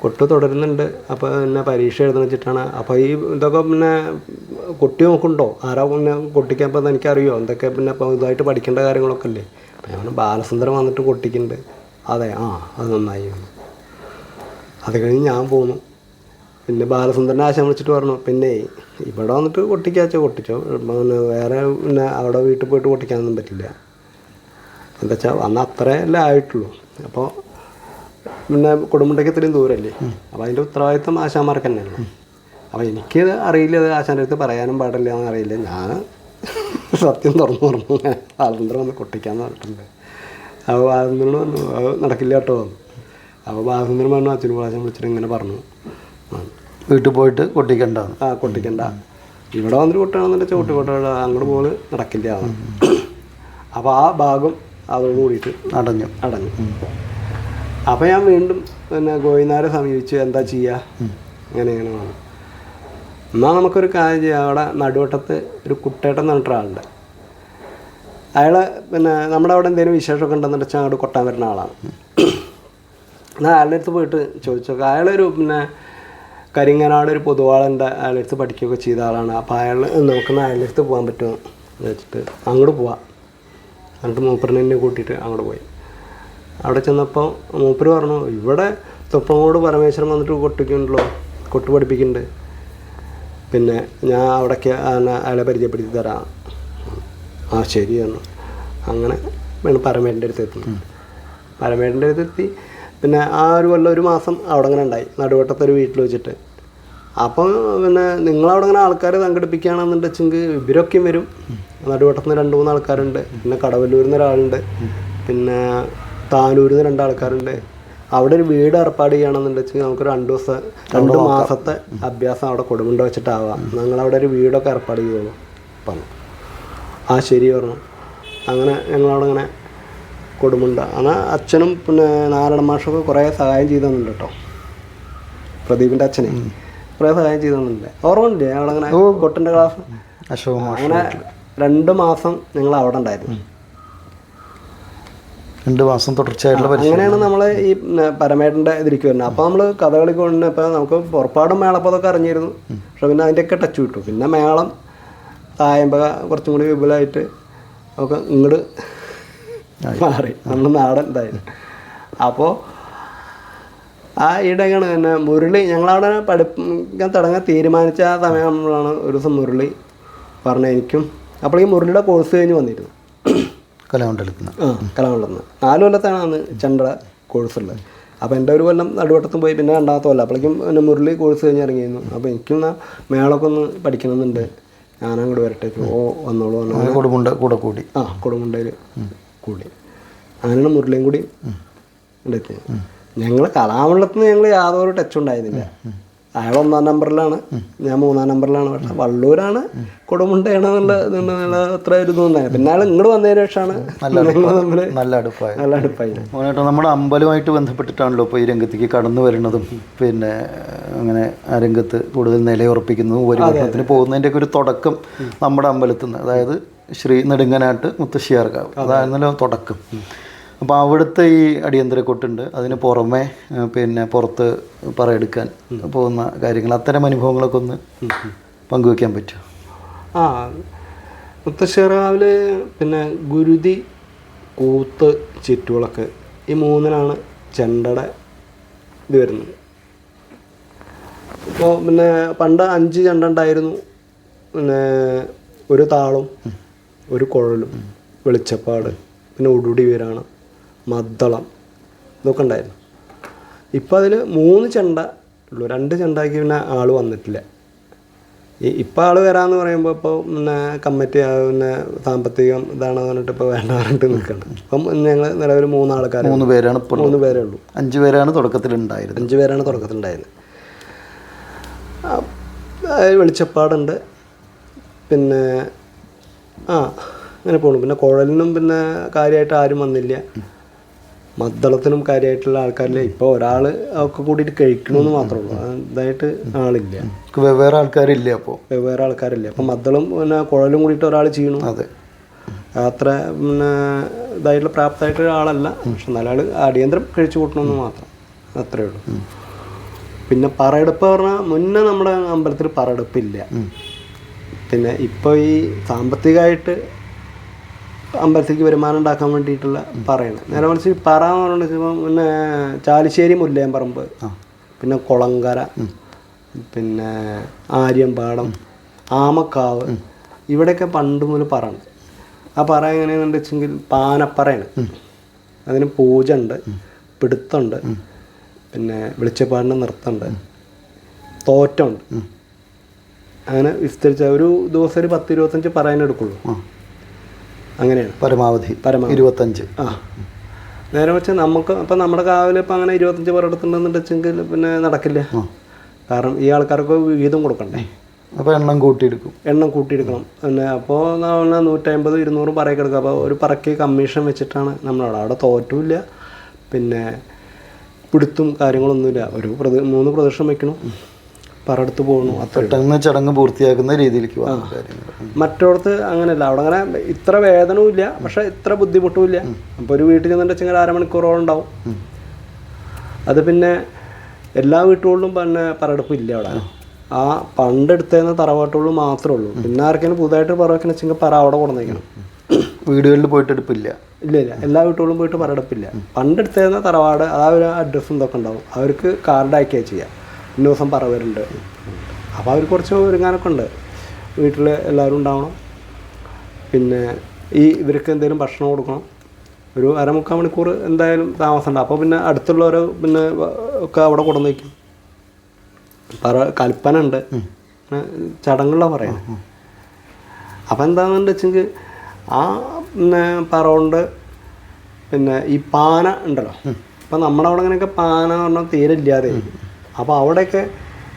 കൊട്ട് തുടരുന്നുണ്ട്, അപ്പോൾ പിന്നെ പരീക്ഷ എഴുതുന്ന വെച്ചിട്ടാണ്. അപ്പോൾ ഈ ഇതൊക്കെ പിന്നെ കൊട്ടി നോക്കുന്നുണ്ടോ, ആരാ പിന്നെ കൊട്ടിക്കാൻ എനിക്കറിയോ എന്തൊക്കെ പിന്നെ ഇപ്പോൾ ഇതായിട്ട് പഠിക്കേണ്ട കാര്യങ്ങളൊക്കെ അല്ലേ. അപ്പോൾ ഞാൻ ബാലസുന്ദരം വന്നിട്ട് കൊട്ടിക്കുന്നുണ്ട്. അതെ, അത് നന്നായി. അത് കഴിഞ്ഞ് ഞാൻ പോന്നു. പിന്നെ ബാലസുന്ദരനെ ആശാൻ വിളിച്ചിട്ട് പറഞ്ഞു, പിന്നെ ഇവിടെ വന്നിട്ട് കൊട്ടിച്ചോ, പിന്നെ വേറെ പിന്നെ അവിടെ വീട്ടിൽ പോയിട്ട് കൊട്ടിക്കാനൊന്നും പറ്റില്ല. എന്താ വെച്ചാൽ അന്ന് അത്രയല്ലേ ആയിട്ടുള്ളൂ. അപ്പോൾ പിന്നെ കുടുംബത്തേക്ക് ഇത്രയും ദൂരമല്ലേ, അപ്പോൾ അതിൻ്റെ ഉത്തരവാദിത്വം ആശാന്മാർക്ക് തന്നെയാണ്. അപ്പോൾ എനിക്കത് അറിയില്ല, അത് ആശാൻ്റെ അടുത്ത് പറയാനും പാടില്ല എന്നറിയില്ല. ഞാൻ സത്യം തുറന്നു അങ്ങനെ ബാലസുന്ദരം വന്ന് കൊട്ടിക്കാമെന്ന് പറഞ്ഞിട്ടുണ്ട്. അപ്പോൾ ബാലസുന്ദരൻ പറഞ്ഞു, അത് നടക്കില്ല കേട്ടോ. അപ്പോൾ ബാലസുന്ദരൻ പറഞ്ഞു, അച്ഛനും പ്രാവശ്യം വിളിച്ചിട്ട് ഇങ്ങനെ പറഞ്ഞു, വീട്ടിൽ പോയിട്ട് കൊട്ടിക്കണ്ട, കൊട്ടിക്കണ്ട, ഇവിടെ വന്നിട്ട് കൊട്ടാണെന്നുണ്ടെങ്കിൽ ചോട്ടിക്കോട്ട, അങ്ങോട്ട് പോലെ നടക്കില്ല. അപ്പോൾ ആ ഭാഗം അതോട് കൂടിയിട്ട് അടഞ്ഞു. അപ്പോൾ ഞാൻ വീണ്ടും പിന്നെ ഗോവിന്ദാരെ സമീപിച്ചു, എന്താ ചെയ്യുക. ഇങ്ങനെ വന്നു. എന്നാൽ നമുക്കൊരു കാര്യം ചെയ്യാം. അവിടെ നടുവട്ടത്ത് ഒരു കുട്ടേട്ടൻ എന്ന് പറഞ്ഞിട്ടൊരാളുണ്ട്. അയാൾ പിന്നെ നമ്മുടെ അവിടെ എന്തെങ്കിലും വിശേഷമൊക്കെ ഉണ്ടെന്ന് വെച്ചാൽ അങ്ങോട്ട് കൊട്ടാൻ വരുന്ന ആളാണ്. എന്നാൽ അയാളുടെ അടുത്ത് പോയിട്ട് ചോദിച്ചോക്കെ. അയാളൊരു പിന്നെ കരിങ്ങനാട് ഒരു പൊതുവാളുണ്ട്, അയാളുടെ അടുത്ത് പഠിക്കുകയൊക്കെ ചെയ്ത ആളാണ്. അപ്പോൾ നമുക്കൊന്ന് അയാളുടെ അടുത്ത് പോകാൻ പറ്റുമോ എന്ന് വെച്ചിട്ട് അങ്ങോട്ട് പോവാം. എന്നിട്ട് മൂപ്പറിനെ കൂട്ടിയിട്ട് അങ്ങോട്ട് പോയി. അവിടെ ചെന്നപ്പോൾ മൂപ്പര് പറഞ്ഞു, ഇവിടെ തൊപ്പങ്ങോട് പരമേശ്വരൻ വന്നിട്ട് കൊട്ടിക്കുന്നുണ്ടല്ലോ, കൊട്ട് പഠിപ്പിക്കുന്നുണ്ട്, പിന്നെ ഞാൻ അവിടേക്ക് അയാളെ പരിചയപ്പെടുത്തി തരാം. ആ ശരിയാണ്. അങ്ങനെ വേണം പരമേട്ടൻ്റെ അടുത്ത് എത്തുന്നത്. പരമേട്ടൻ്റെ അടുത്തെത്തി. പിന്നെ ആ ഒരു കൊല്ലം ഒരു മാസം അവിടെ അങ്ങനെ ഉണ്ടായി, നടുവട്ടത്തൊരു വീട്ടിൽ വെച്ചിട്ട്. അപ്പം പിന്നെ നിങ്ങളവിടെ അങ്ങനെ ആൾക്കാർ സംഘടിപ്പിക്കുകയാണെന്നുണ്ട് വെച്ചെങ്കിൽ ഇവരൊക്കെയും വരും. നടുവട്ടത്ത് നിന്ന് 2-3 ആൾക്കാരുണ്ട്, പിന്നെ കടവല്ലൂരിൽ നിന്ന് ഒരാളുണ്ട്, പിന്നെ താനൂരിൽ നിന്ന് 2 ആൾക്കാരുണ്ട്. അവിടെ ഒരു വീട് ഏർപ്പാട് ചെയ്യുകയാണെന്നുണ്ട് വെച്ചാൽ നമുക്ക് 2 മാസത്തെ അഭ്യാസം അവിടെ കൊടുമുണ്ട വെച്ചിട്ടാവാം, ഞങ്ങളവിടെ ഒരു വീടൊക്കെ ഏർപ്പാട് ചെയ്തോളൂ പറഞ്ഞു. ആ ശരി പറഞ്ഞു. അങ്ങനെ ഞങ്ങളവിടെ ഇങ്ങനെ കൊടുമുണ്ട. എന്നാൽ അച്ഛനും പിന്നെ നാരായണ മാഷൊക്കെ കുറേ സഹായം ചെയ്തു തന്നിട്ടുണ്ട് കേട്ടോ. പ്രദീപിൻ്റെ അച്ഛനെ കുറേ സഹായം ചെയ്തു തന്നിട്ടുണ്ട്. ഓർമ്മയില്ലേ അവിടെ അങ്ങനെ കൊട്ടിൻ്റെ ക്ലാസ്? അങ്ങനെ 2 മാസം ഞങ്ങൾ അവിടെ ഉണ്ടായിരുന്നു. 2 മാസം തുടർച്ചയായിട്ടുള്ള അങ്ങനെയാണ് നമ്മൾ ഈ പരമേട്ടൻ്റെ ഇതിലേക്ക് വരുന്നത്. അപ്പോൾ നമ്മൾ കഥകളിക്ക് കൊണ്ട് ഇപ്പോൾ നമുക്ക് പുറപ്പാടും മേളപ്പതൊക്കെ അറിഞ്ഞിരുന്നു. പക്ഷെ പിന്നെ അതിൻ്റെയൊക്കെ ടച്ച് കിട്ടും. പിന്നെ മേളം തായമ്പക കുറച്ചും കൂടി വിപുലമായിട്ട് ഒക്കെ ഇങ്ങോട്ട് മാറി നമ്മുടെ നാടൻ ഇതായിരുന്നു. അപ്പോൾ ആ ഇടയ്ക്കാണ് പിന്നെ മുരളി ഞങ്ങളവിടെ പഠിപ്പിക്കാൻ തുടങ്ങാൻ തീരുമാനിച്ച ആ സമയമാണ് ഒരു ദിവസം മുരളി പറഞ്ഞ എനിക്കും. അപ്പോൾ ഈ മുരളിയുടെ കോഴ്സ് കഴിഞ്ഞ് വന്നിരുന്നു കലാമണ്ഡലത്തിൽ. കലാമണ്ഡലത്തിൽ 4 കൊല്ലത്താണ് അന്ന് ചെണ്ട കോഴ്സുള്ളത്. അപ്പോൾ എൻ്റെ ഒരു കൊല്ലം നടുവട്ടത്തും പോയി, പിന്നെ 2ാമത്തെ കൊല്ലം അപ്പോഴേക്കും പിന്നെ മുരളി കോഴ്സ് കഴിഞ്ഞ് ഇറങ്ങിയിരുന്നു. അപ്പോൾ എനിക്കും മേളൊക്കെ ഒന്ന് പഠിക്കണമെന്നുണ്ട്, ഞാനങ്ങോട്ട് വരട്ടെ. വന്നോളൂ പറഞ്ഞു. കൊടുമുണ്ട കൂടെ കൂടി. കൊടുമുണ്ടയിൽ കൂടി. അങ്ങനെയാണ് മുരളിയും കൂടി എത്തി. ഞങ്ങൾ കലാമണ്ഡലത്തിൽ നിന്ന് ഞങ്ങൾ യാതൊരു ടച്ച് ഉണ്ടായിരുന്നില്ല. അയാൾ 1ാം നമ്പറിലാണ്, ഞാൻ 3ാം നമ്പറിലാണ്. പക്ഷേ വള്ളൂരാണ് കൊടുമുണ്ടയാണെന്നുള്ള അത്ര ഒരു ഇതൊന്നുണ്ടായിരുന്നു. പിന്നെ അയാൾ ഇങ്ങോട്ട് വന്നതിന് ശേഷമാണ് നല്ല അടുപ്പായി. നമ്മുടെ അമ്പലമായിട്ട് ബന്ധപ്പെട്ടിട്ടാണല്ലോ ഇപ്പോൾ ഈ രംഗത്തേക്ക് കടന്നു വരുന്നതും, പിന്നെ അങ്ങനെ ആ രംഗത്ത് കൂടുതൽ നിലയുറപ്പിക്കുന്നതും ഒരു വർഷത്തിന് പോകുന്നതിൻ്റെയൊക്കെ ഒരു തുടക്കം നമ്മുടെ അമ്പലത്തിൽ നിന്ന്, അതായത് ശ്രീ നെടുങ്ങനാട്ട് മുത്തശ്ശിയാർക്കാവ്, അതായിരുന്നല്ലോ തുടക്കം. അപ്പോൾ അവിടുത്തെ ഈ അടിയന്തരക്കൊട്ടുണ്ട്, അതിന് പുറമെ പിന്നെ പുറത്ത് പറയെടുക്കാൻ പോകുന്ന കാര്യങ്ങൾ, അത്തരം അനുഭവങ്ങളൊക്കെ ഒന്ന് പങ്കുവയ്ക്കാൻ പറ്റുമോ? മുത്തശ്ശിയാർക്കാവിൽ പിന്നെ ഗുരുതി, കൂത്ത്, ചുറ്റുവിളക്ക്, ഈ 3നാണ് ചെണ്ടയുടെ ഇത് വരുന്നത്. ഇപ്പോൾ പിന്നെ പണ്ട് 5 ചെണ്ട ഉണ്ടായിരുന്നു. പിന്നെ ഒരു താളും ഒരു കുഴലും വെളിച്ചപ്പാട്, പിന്നെ ഉടുടി വീരാണ്, മദ്ദളം, ഇതൊക്കെ ഉണ്ടായിരുന്നു. ഇപ്പം അതിൽ 3 ചെണ്ട ഉള്ളൂ. 2 ചെണ്ടാക്കി പിന്നെ ആൾ വന്നിട്ടില്ല. ഇപ്പം ആൾ വരാമെന്ന് പറയുമ്പോൾ ഇപ്പോൾ പിന്നെ കമ്മിറ്റി പിന്നെ സാമ്പത്തികം ഇതാണെന്ന് പറഞ്ഞിട്ട് ഇപ്പോൾ വേണ്ട പറഞ്ഞിട്ട് നിൽക്കണം. ഇപ്പം ഞങ്ങൾ നിലവിൽ 3 ആൾക്കാർ, 3 പേരാണ്. 3 പേരേ ഉള്ളൂ. 5 പേരാണ് തുടക്കത്തിലുണ്ടായിരുന്നത്. 5 പേരാണ് തുടക്കത്തിലുണ്ടായിരുന്നത്. വെളിച്ചപ്പാടുണ്ട്, പിന്നെ അങ്ങനെ പോകണം. പിന്നെ കുഴലിനും പിന്നെ കാര്യമായിട്ട് ആരും വന്നില്ല. മദ്ദളത്തിനും കാര്യമായിട്ടുള്ള ആൾക്കാരില്ല. ഇപ്പോൾ ഒരാൾ ഒക്കെ കൂടിയിട്ട് കഴിക്കണമെന്ന് മാത്രമേ ഉള്ളൂ, ഇതായിട്ട് ആളില്ല. വെവ്വേറെ ആൾക്കാരില്ല. അപ്പോൾ വെവ്വേറെ ആൾക്കാരില്ല. അപ്പം മദ്ദളം പിന്നെ കുഴലും കൂടിയിട്ട് ഒരാൾ ചെയ്യണം. അതെ, അത്ര പിന്നെ ഇതായിട്ടുള്ള പ്രാപ്തമായിട്ടൊരു ആളല്ല. പക്ഷെ എന്നാലും അടിയന്തരം കഴിച്ചു കൂട്ടണമെന്ന് മാത്രം, അത്രയേ ഉള്ളൂ. പിന്നെ പറയെടുപ്പ് പറഞ്ഞാൽ മുന്നേ നമ്മുടെ അമ്പലത്തിൽ പറയെടുപ്പില്ല. പിന്നെ ഇപ്പോൾ ഈ സാമ്പത്തികമായിട്ട് അമ്പലത്തിലേക്ക് വരുമാനം ഉണ്ടാക്കാൻ വേണ്ടിയിട്ടുള്ള പറയണം. നേരെ മറിച്ച് പറ എന്ന് പറഞ്ഞിട്ട് പിന്നെ ചാലിശ്ശേരി മുല്ലയമ്പറമ്പ്, പിന്നെ കുളങ്കര, പിന്നെ ആര്യമ്പാടം, ആമക്കാവ്, ഇവിടെയൊക്കെ പണ്ട് മുതൽ പറയുണ്ട്. ആ പറ എങ്ങനെയാണെന്ന് വെച്ചെങ്കിൽ പാനപ്പറയാണ്. അതിന് പൂജ ഉണ്ട്, പിടുത്തമുണ്ട്, പിന്നെ വെളിച്ചപ്പാടിൻ്റെ നൃത്തമുണ്ട്, തോറ്റമുണ്ട്. അങ്ങനെ വിസ്തരിച്ച ഒരു ദിവസം ഒരു 10-25 പറയാനെടുക്കുള്ളൂ. അങ്ങനെയാണ് പരമാവധി 25. നേരെ വെച്ചാൽ നമുക്ക് അപ്പം നമ്മുടെ കാവിൽ ഇപ്പം അങ്ങനെ 25 പേർ എടുത്തിട്ടുണ്ടെന്ന് വെച്ചെങ്കിൽ പിന്നെ നടക്കില്ല. കാരണം ഈ ആൾക്കാർക്ക് വീതം കൊടുക്കണ്ടേ. അപ്പോൾ എണ്ണം കൂട്ടിയെടുക്കണം. പിന്നെ അപ്പോൾ 150-200 പറയൊക്കെ എടുക്കുക. അപ്പോൾ ഒരു പറയ്ക്ക് കമ്മീഷൻ വെച്ചിട്ടാണ് നമ്മളവിടെ തോറ്റുമില്ല, പിന്നെ പിടുത്തും കാര്യങ്ങളൊന്നുമില്ല. ഒരു 3 പ്രദക്ഷിണം വയ്ക്കണം, പറയെടുത്ത് പോകുന്നു. പെട്ടെന്ന് ചടങ്ങ് പൂർത്തിയാക്കുന്ന രീതിയിലേക്ക് വന്നു കാര്യങ്ങൾ. മറ്റോടത്ത് അങ്ങനെയല്ല, അവിടെ അങ്ങനെ ഇത്ര വേദനവും ഇല്ല, പക്ഷെ ഇത്ര ബുദ്ധിമുട്ടും ഇല്ല. അപ്പോൾ ഒരു വീട്ടിൽ ചെന്നിട്ടുണ്ടെങ്കിൽ 1/2 മണിക്കൂറോളം ഉണ്ടാവും. അത് പിന്നെ എല്ലാ വീട്ടുകളിലും പിന്നെ പറയെടുപ്പ് ഇല്ല അവിടെ. ആ പണ്ടെടുത്തേന്ന തറവാട്ടുകളിൽ മാത്രമേ ഉള്ളൂ. പിന്നെ ആർക്കെങ്കിലും പുതുതായിട്ട് പറ വെക്കണം വെച്ചെങ്കിൽ പറ അവിടെ കൊണ്ടുവന്നേക്കണം. വീടുകളിൽ പോയിട്ട് എടുപ്പില്ല. ഇല്ല എല്ലാ വീട്ടുകളിലും പോയിട്ട് പറയെടുപ്പില്ല. പണ്ടെടുത്തേന്ന തറവാട് ആ ഒരു അഡ്രസ്സും ഇതൊക്കെ ഉണ്ടാവും. അവർക്ക് കാർഡ് അയക്കുക ചെയ്യാം, ഇന്ന ദിവസം പറ വരുന്നുണ്ട്. അപ്പോൾ അവർക്ക് കുറച്ച് ഒരുങ്ങാനൊക്കെ ഉണ്ട്. വീട്ടിൽ എല്ലാവരും ഉണ്ടാവണം. പിന്നെ ഇവർക്ക് എന്തെങ്കിലും ഭക്ഷണം കൊടുക്കണം. ഒരു 1/2-3 മണിക്കൂർ എന്തായാലും താമസമുണ്ട്. അപ്പോൾ പിന്നെ അടുത്തുള്ളവർ പിന്നെ ഒക്കെ അവിടെ കൊണ്ടുവന്ന് വയ്ക്കും. കൽപ്പന ഉണ്ട്, ചടങ്ങുകളാണ് പറയുന്നത്. അപ്പം എന്താണെന്ന് വെച്ചെങ്കിൽ ആ പിന്നെ പറകൊണ്ട് പിന്നെ ഈ പാന ഉണ്ടല്ലോ. അപ്പം നമ്മുടെ അവിടെ അങ്ങനെയൊക്കെ പാന പറഞ്ഞാൽ തീരെ ഇല്ലാതെ. അപ്പോൾ അവിടെയൊക്കെ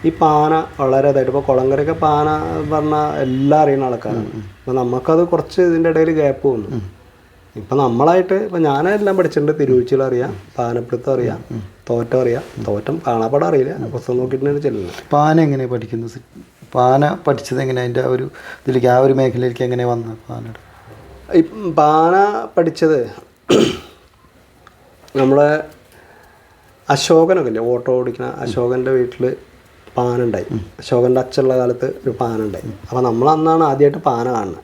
ഈ പാന വളരെ ഇതായിട്ട്, ഇപ്പോൾ കുളങ്കരയൊക്കെ പാന പറഞ്ഞാൽ എല്ലാം അറിയുന്ന ആൾക്കാരാണ്. അപ്പം നമുക്കത് കുറച്ച് ഇതിൻ്റെ ഇടയിൽ ഗ്യാപ്പ് വന്നു. ഇപ്പം നമ്മളായിട്ട് ഇപ്പം ഞാനെല്ലാം പഠിച്ചിട്ടുണ്ട്. തിരുവച്ചിൽ അറിയാം, പാനപ്പിടുത്തം അറിയാം, തോറ്റം അറിയാം. തോറ്റം കാണാപ്പാടം അറിയില്ല, പുസ്തകം നോക്കിയിട്ടാണ് ചെല്ലുന്നത്. പാന എങ്ങനെയാണ് പഠിക്കുന്നത്? പാന പഠിച്ചത് എങ്ങനെയാണ്? അതിൻ്റെ ആ ഒരു ഇതിലേക്ക്, ആ ഒരു മേഖലയിലേക്ക് എങ്ങനെ വന്നത് പാനയുടെ? ഈ പാന പഠിച്ചത് നമ്മളെ അശോകനൊക്കെ ഇല്ലേ, ഓട്ടോ ഓടിക്കുന്ന അശോകൻ്റെ വീട്ടിൽ പാനുണ്ടായി. അശോകൻ്റെ അച്ഛനുള്ള കാലത്ത് ഒരു പാനുണ്ടായി. അപ്പോൾ നമ്മളന്നാണ് ആദ്യമായിട്ട് പാന കാണുന്നത്.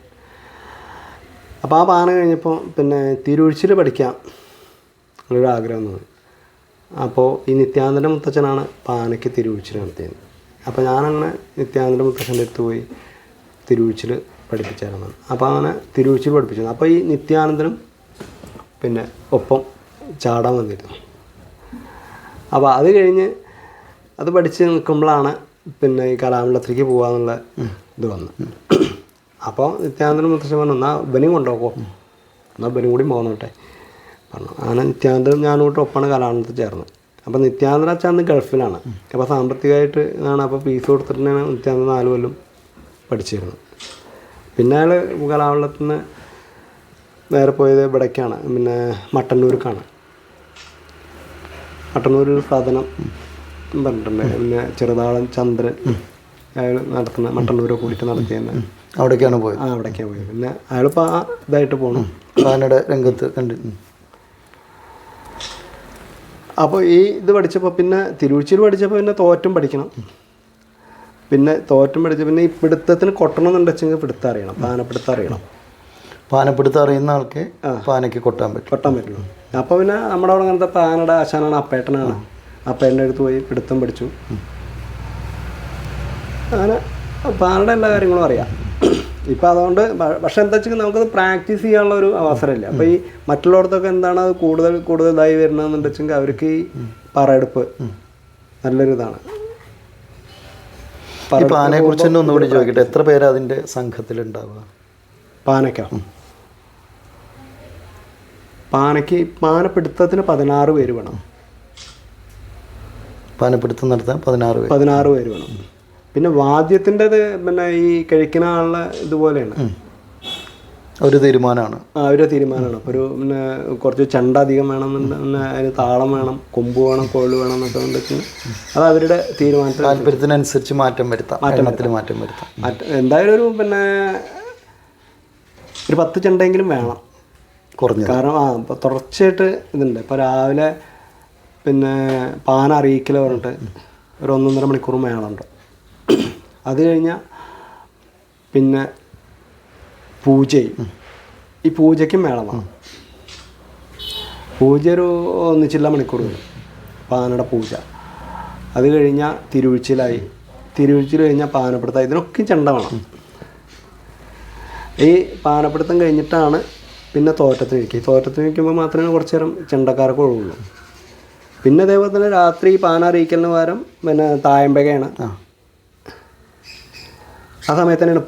അപ്പോൾ ആ പാന കഴിഞ്ഞപ്പോൾ പിന്നെ തിരുവഴിച്ചിൽ പഠിക്കാം ഒരു ആഗ്രഹം തോന്നി. അപ്പോൾ ഈ നിത്യാനന്ദൻ്റെ മുത്തച്ഛനാണ് പാനയ്ക്ക് തിരുവഴിച്ചിൽ നടത്തിയത്. അപ്പോൾ ഞാനങ്ങനെ നിത്യാനന്ദൻ്റെ മുത്തച്ഛൻ്റെ അടുത്ത് പോയി തിരുവഴിച്ചിൽ പഠിപ്പിച്ചായിരുന്നു. അപ്പോൾ അങ്ങനെ തിരുവഴിച്ചിൽ പഠിപ്പിച്ചു. അപ്പോൾ ഈ നിത്യാനന്ദനും പിന്നെ ഒപ്പം ചാടാൻ വന്നിരുന്നു. അപ്പോൾ അത് കഴിഞ്ഞ് അത് പഠിച്ച് നിൽക്കുമ്പോഴാണ് പിന്നെ ഈ കലാമണ്ഡലത്തിലേക്ക് പോകാമെന്നുള്ള ഇത് വന്നത്. അപ്പോൾ നിത്യാനന്ദനും മുത്തശ്ശൻ പറഞ്ഞു, എന്നാൽ ഇവനെയും കൊണ്ടുപോക്കോ, എന്നാൽ ഇവനും കൂടി പോകുന്നോട്ടെ പറഞ്ഞു. അങ്ങനെ നിത്യാനന്ദനും ഞാനോട്ട് ഒപ്പാണ് കലാമണ്ഡലത്തിൽ ചേർന്നത്. അപ്പോൾ നിത്യാനന്ദൻ അച്ഛൻ അന്ന് ഗൾഫിലാണ്. അപ്പോൾ സാമ്പത്തികമായിട്ട് ആണ്. അപ്പോൾ ഫീസ് കൊടുത്തിട്ടാണ് നിത്യാനന്ദൻ 4 കൊല്ലം പഠിച്ചിരുന്നത്. പിന്നെ അയാൾ കലാമണ്ഡലത്തിൽ നിന്ന് നേരെ പോയത് ഇവിടേക്കാണ്, പിന്നെ മട്ടന്നൂർക്കാണ്. മട്ടന്നൂർ സാധനം പറഞ്ഞിട്ടുണ്ട്. പിന്നെ ചെറുതാളൻ ചന്ദ്രൻ അയാൾ നടത്തുന്ന മട്ടന്നൂരെ കൂടിയിട്ട് നടത്തിയെന്ന് അവിടേക്കാണ് പോയത്. അവിടേക്കാണ് പോയത്. പിന്നെ അയാളിപ്പോൾ ആ ഇതായിട്ട് പോകണം, പാനയുടെ രംഗത്ത് കണ്ടു. അപ്പോൾ ഈ ഇത് പഠിച്ചപ്പോൾ പിന്നെ തിരുവച്ചിൽ പഠിച്ചപ്പോൾ പിന്നെ തോറ്റം പഠിക്കണം. പിന്നെ തോറ്റം പഠിച്ച പിന്നെ ഈ പിടുത്തത്തിന് കൊട്ടണം എന്നുണ്ടെങ്കിൽ പിടുത്തം അറിയണം, പാനപ്പിടുത്തം അറിയണം. പാനപ്പിടുത്തം അറിയുന്ന ആൾക്ക് പാനയ്ക്ക് കൊട്ടാൻ പറ്റുള്ളൂ. അപ്പോൾ പിന്നെ നമ്മുടെ അവിടെ അങ്ങനത്തെ പാനയുടെ ആശാനാണ് അപ്പേട്ടനാണ്. അപ്പേട്ടൻ്റെ അടുത്ത് പോയി പിടുത്തം പഠിച്ചു. അങ്ങനെ പാനയുടെ എല്ലാ കാര്യങ്ങളും അറിയാം ഇപ്പം. അതുകൊണ്ട് പക്ഷെ എന്താ വെച്ചാൽ നമുക്കത് പ്രാക്ടീസ് ചെയ്യാനുള്ള ഒരു അവസരമില്ല. അപ്പോൾ ഈ മറ്റുള്ളവർക്കൊക്കെ എന്താണ് അത് കൂടുതൽ ഇതായി വരുന്നതെന്ന് വെച്ചെങ്കിൽ അവർക്ക് ഈ പറയെടുപ്പ് നല്ലൊരു ഇതാണ്. പാനയെ കുറിച്ച് തന്നെ ഒന്നുകൂടി ചോദിക്കട്ടെ, എത്ര പേര് അതിൻ്റെ സംഘത്തിലുണ്ടാവുക? പാനയ്ക്കോ? പാനയ്ക്ക് പാനപ്പിടുത്തത്തിന് 16 പേര് വേണം. പാനപ്പിടുത്തം നടത്താൻ 16 പേര് വേണം. പിന്നെ വാദ്യത്തിൻ്റെത് പിന്നെ ഈ കഴിക്കുന്ന ആളുടെ ഇതുപോലെയാണ്, ഒരു തീരുമാനമാണ്. ഒരു തീരുമാനമാണ്. അപ്പോൾ ഒരു പിന്നെ കുറച്ച് ചെണ്ട അധികം വേണം, പിന്നെ അതിന് താളം വേണം, കൊമ്പ് വേണം, കോഴ് വേണം എന്നൊക്കെ ഉണ്ടെങ്കിൽ അത് അവരുടെ തീരുമാനത്തിൽ താല്പര്യത്തിനനുസരിച്ച് മാറ്റം വരുത്താം. എന്തായാലും ഒരു പിന്നെ ഒരു 10 ചെണ്ടെങ്കിലും വേണം കുറഞ്ഞ. കാരണം ഇപ്പോൾ തുടർച്ചയായിട്ട് ഇതുണ്ട്. ഇപ്പോൾ രാവിലെ പിന്നെ പാന അറിയിക്കൽ പറഞ്ഞിട്ട് ഒരു 1.5 മണിക്കൂർ മേളുണ്ട്. അത് കഴിഞ്ഞാൽ പിന്നെ പൂജയും, ഈ പൂജയ്ക്കും മേളമാണ്. പൂജ ഒരു 1 മണിക്കൂർ വരും, പാനയുടെ പൂജ. അത് കഴിഞ്ഞാൽ തിരുവഴിച്ചിലായി. തിരുവഴിച്ചിൽ കഴിഞ്ഞാൽ പാനപ്പിടുത്തം. ഇതിനൊക്കെ ചെണ്ട വേണം. ഈ പാനപ്പിടുത്തം കഴിഞ്ഞിട്ടാണ് പിന്നെ തോറ്റത്തിന് വയ്ക്കുക. തോറ്റത്തിന് വയ്ക്കുമ്പോൾ മാത്രമേ കുറച്ച് നേരം ചെണ്ടക്കാർക്ക് ഒഴിവുള്ളൂ. പിന്നെ അതേപോലെ തന്നെ രാത്രി പാന അറിയിക്കലിന് പകരം പിന്നെ തായമ്പകയാണ്. ആ സമയത്ത് തന്നെയാണ്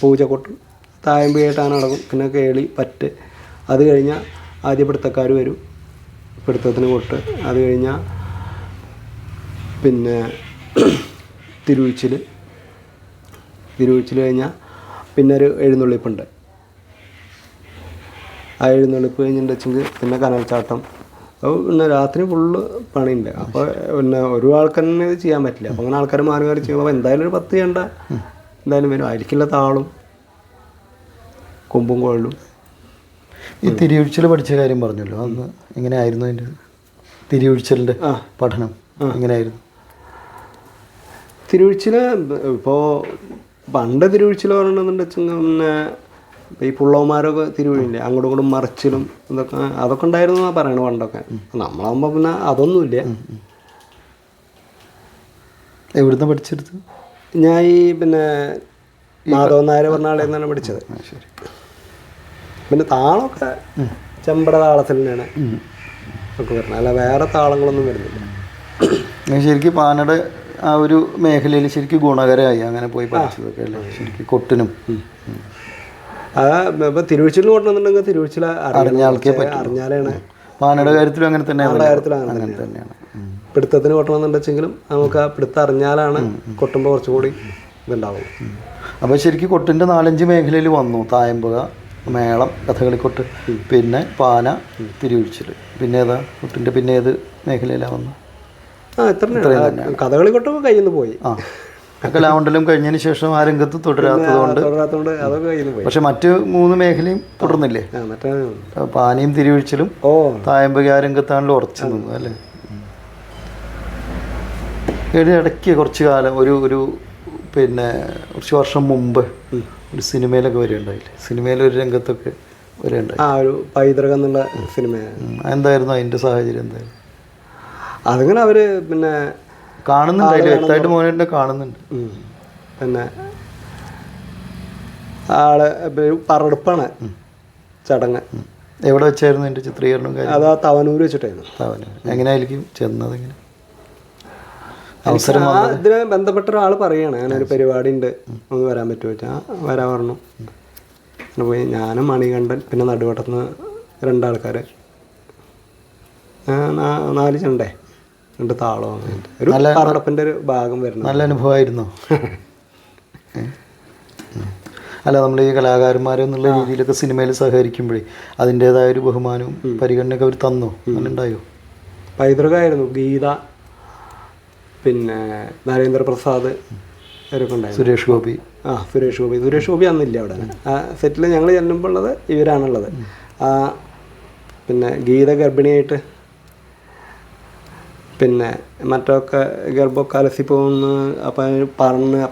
പൂജ കൊട്ടും തായമ്പകയായിട്ടാണ് നടക്കും. പിന്നെ കേളി പറ്റ്. അത് കഴിഞ്ഞാൽ ആദ്യ പിടുത്തക്കാർ വരും, പിടുത്തത്തിന് കൊട്ട്. അത് കഴിഞ്ഞാൽ പിന്നെ തിരുവഴിച്ചിൽ കഴിഞ്ഞാൽ പിന്നെ ഒരു എഴുന്നള്ളിപ്പുണ്ട്. ആ എഴുന്നള്ളിപ്പ് കഴിഞ്ഞിട്ടുണ്ടെങ്കിൽ പിന്നെ കനൽച്ചാട്ടം, അപ്പോൾ പിന്നെ രാത്രി ഫുള്ള് പണിയുണ്ട്. അപ്പോൾ പിന്നെ ഒരു ആൾക്കാരനെ ഇത് ചെയ്യാൻ പറ്റില്ല. അപ്പോൾ അങ്ങനെ ആൾക്കാർ മാറി മാറി ചെയ്യുമ്പോൾ എന്തായാലും ഒരു 10 ചെയ്യണ്ട എന്തായാലും വരും. ആയിരിക്കില്ല താളും കൊമ്പും കുഴലും. ഈ തിരിയൊഴിച്ചൽ പഠിച്ച കാര്യം പറഞ്ഞല്ലോ, അന്ന് എങ്ങനെയായിരുന്നു അതിൻ്റെ തിരിയൊഴിച്ചലിൻ്റെ പഠനം എങ്ങനെയായിരുന്നു? തിരുവിഴിച്ചിൽ ഇപ്പോൾ പണ്ട് തിരുവിഴിച്ചിൽ പറഞ്ഞിട്ടുണ്ടെന്ന് വെച്ചാൽ പിന്നെ ഈ പുള്ളവന്മാരൊക്കെ തിരുവഴിയില്ലേ, അങ്ങോട്ടും ഇങ്ങോട്ടും മറിച്ചിലും അതൊക്കെ ഉണ്ടായിരുന്നു എന്നാണ് പറയണത് പണ്ടൊക്കെ. നമ്മളാകുമ്പോൾ പിന്നെ അതൊന്നുമില്ല. എവിടുന്ന് പഠിച്ചെടുത്ത്? ഞാൻ ഈ പിന്നെ മാധവൻ നായർ പറഞ്ഞ ആളെ നിന്നാണ് പഠിച്ചത്. ശരി. പിന്നെ താളമൊക്കെ ചെമ്പട താളത്തിൽ തന്നെയാണ് ഒക്കെ വരുന്നത്, അല്ല വേറെ താളങ്ങളൊന്നും വരുന്നില്ല. ശരിക്കും പാനയുടെ ആ ഒരു മേഖലയിൽ ശരിക്കും ഗുണകരമായി അങ്ങനെ പോയി പഠിച്ചതൊക്കെ അല്ലേ ശരിക്കും കൊട്ടിനും. ഇപ്പോൾ തിരുവിഴിച്ചിൽ കൊണ്ടുവന്നിട്ടുണ്ടെങ്കിൽ തിരുവിഴിച്ചിൽ അറിഞ്ഞാലാണ്. പാനയുടെ കാര്യത്തിലും അങ്ങനെ തന്നെയാണ്. അങ്ങനെ തന്നെയാണ്. പിടുത്തത്തിന് കൊട്ടണമെന്നുണ്ടെങ്കിലും നമുക്ക് ആ പിടുത്തം അറിഞ്ഞാലാണ് കൊട്ടുമ്പോൾ കുറച്ചുകൂടി ഇതുണ്ടാവും. അപ്പോൾ ശരിക്കും കൊട്ടിൻ്റെ 4-5 മേഖലയിൽ വന്നു. തായമ്പക, മേളം, കഥകളിക്കൊട്ട്, പിന്നെ പാന, തിരുവിഴിച്ചിൽ. പിന്നെ ഏതാ കൊട്ടിൻ്റെ പിന്നെ ഏത് മേഖലയിലാണ് വന്നത്? കഥകളി കൊട്ടൊക്കെ കയ്യിൽ നിന്ന് പോയി. കലാമണ്ഡലം കഴിഞ്ഞതിന് ശേഷം ആ രംഗത്ത് തുടരാത്തതുകൊണ്ട് അതൊക്കെ കയ്യിൽ നിന്ന് പോയി. പക്ഷെ മറ്റ് 3 മേഖലയും തുടർന്നില്ലേ? പാനയും തിരുവിഴിച്ചിലും തായമ്പക ആ രംഗത്താണല്ലോ ഉറച്ചു നിന്നു അല്ലേ? ഇടയ്ക്ക് കുറച്ച് കാലം ഒരു പിന്നെ കുറച്ച് വർഷം മുമ്പ് ഒരു സിനിമയിലൊക്കെ വരികയുണ്ടായില്ലേ? സിനിമയിലൊരു രംഗത്തൊക്കെ വരികയുണ്ടായി. ഒരു പൈതൃകം എന്നുള്ള സിനിമ. എന്തായിരുന്നു അതിൻ്റെ സാഹചര്യം? എന്തായിരുന്നു? അതിങ്ങനെ അവർ പിന്നെ കാണുന്നുണ്ടായില്ല, വ്യക്തമായിട്ട് മോനെ കാണുന്നുണ്ട്. പിന്നെ ആള് പറടുപ്പാണ് ചടങ്ങ്. എവിടെ വെച്ചായിരുന്നു അതിൻ്റെ ചിത്രീകരണം? അത് ആ തവനൂർ വെച്ചിട്ടായിരുന്നു. തവനൂർ. എങ്ങനെയായിരിക്കും ചെന്നത്? എങ്ങനെ ഇതിന് ബന്ധപ്പെട്ട ഒരാൾ പറയുകയാണ് അങ്ങനെ ഒരു പരിപാടി ഉണ്ട്, ഒന്ന് വരാൻ പറ്റുമോ വെച്ചാൽ വരാൻ പറഞ്ഞു. അങ്ങനെ പോയി. ഞാനും മണികണ്ഠൻ പിന്നെ നടുവട്ടത്തുനിന്ന് 2 ആൾക്കാർ, 4 ചെണ്ടേ 2 താളം, ഒരു പറടപ്പിൻ്റെ ഒരു ഭാഗം വരുന്നത്. നല്ല അനുഭവമായിരുന്നോ? അല്ല, നമ്മൾ ഈ കലാകാരന്മാരെന്നുള്ള രീതിയിലൊക്കെ സിനിമയിൽ സഹകരിക്കുമ്പോഴേ അതിൻ്റേതായ ഒരു ബഹുമാനവും പരിഗണനയൊക്കെ അവർ തന്നോ? അങ്ങനെ ഉണ്ടായോ? പൈതൃകമായിരുന്നു. ഗീത, പിന്നെ നരേന്ദ്രപ്രസാദ് അവരൊക്കെ ഉണ്ടായിരുന്നു. സുരേഷ് ഗോപി. സുരേഷ് ഗോപി അന്നില്ല അവിടെ. ആ സെറ്റിൽ ഞങ്ങൾ ചെല്ലുമ്പോൾ ഉള്ളത് ഇവരാണുള്ളത്. പിന്നെ ഗീത ഗർഭിണിയായിട്ട്, പിന്നെ മറ്റൊക്കെ ഗർഭമൊക്കെ അലസി പോകുന്ന. അപ്പം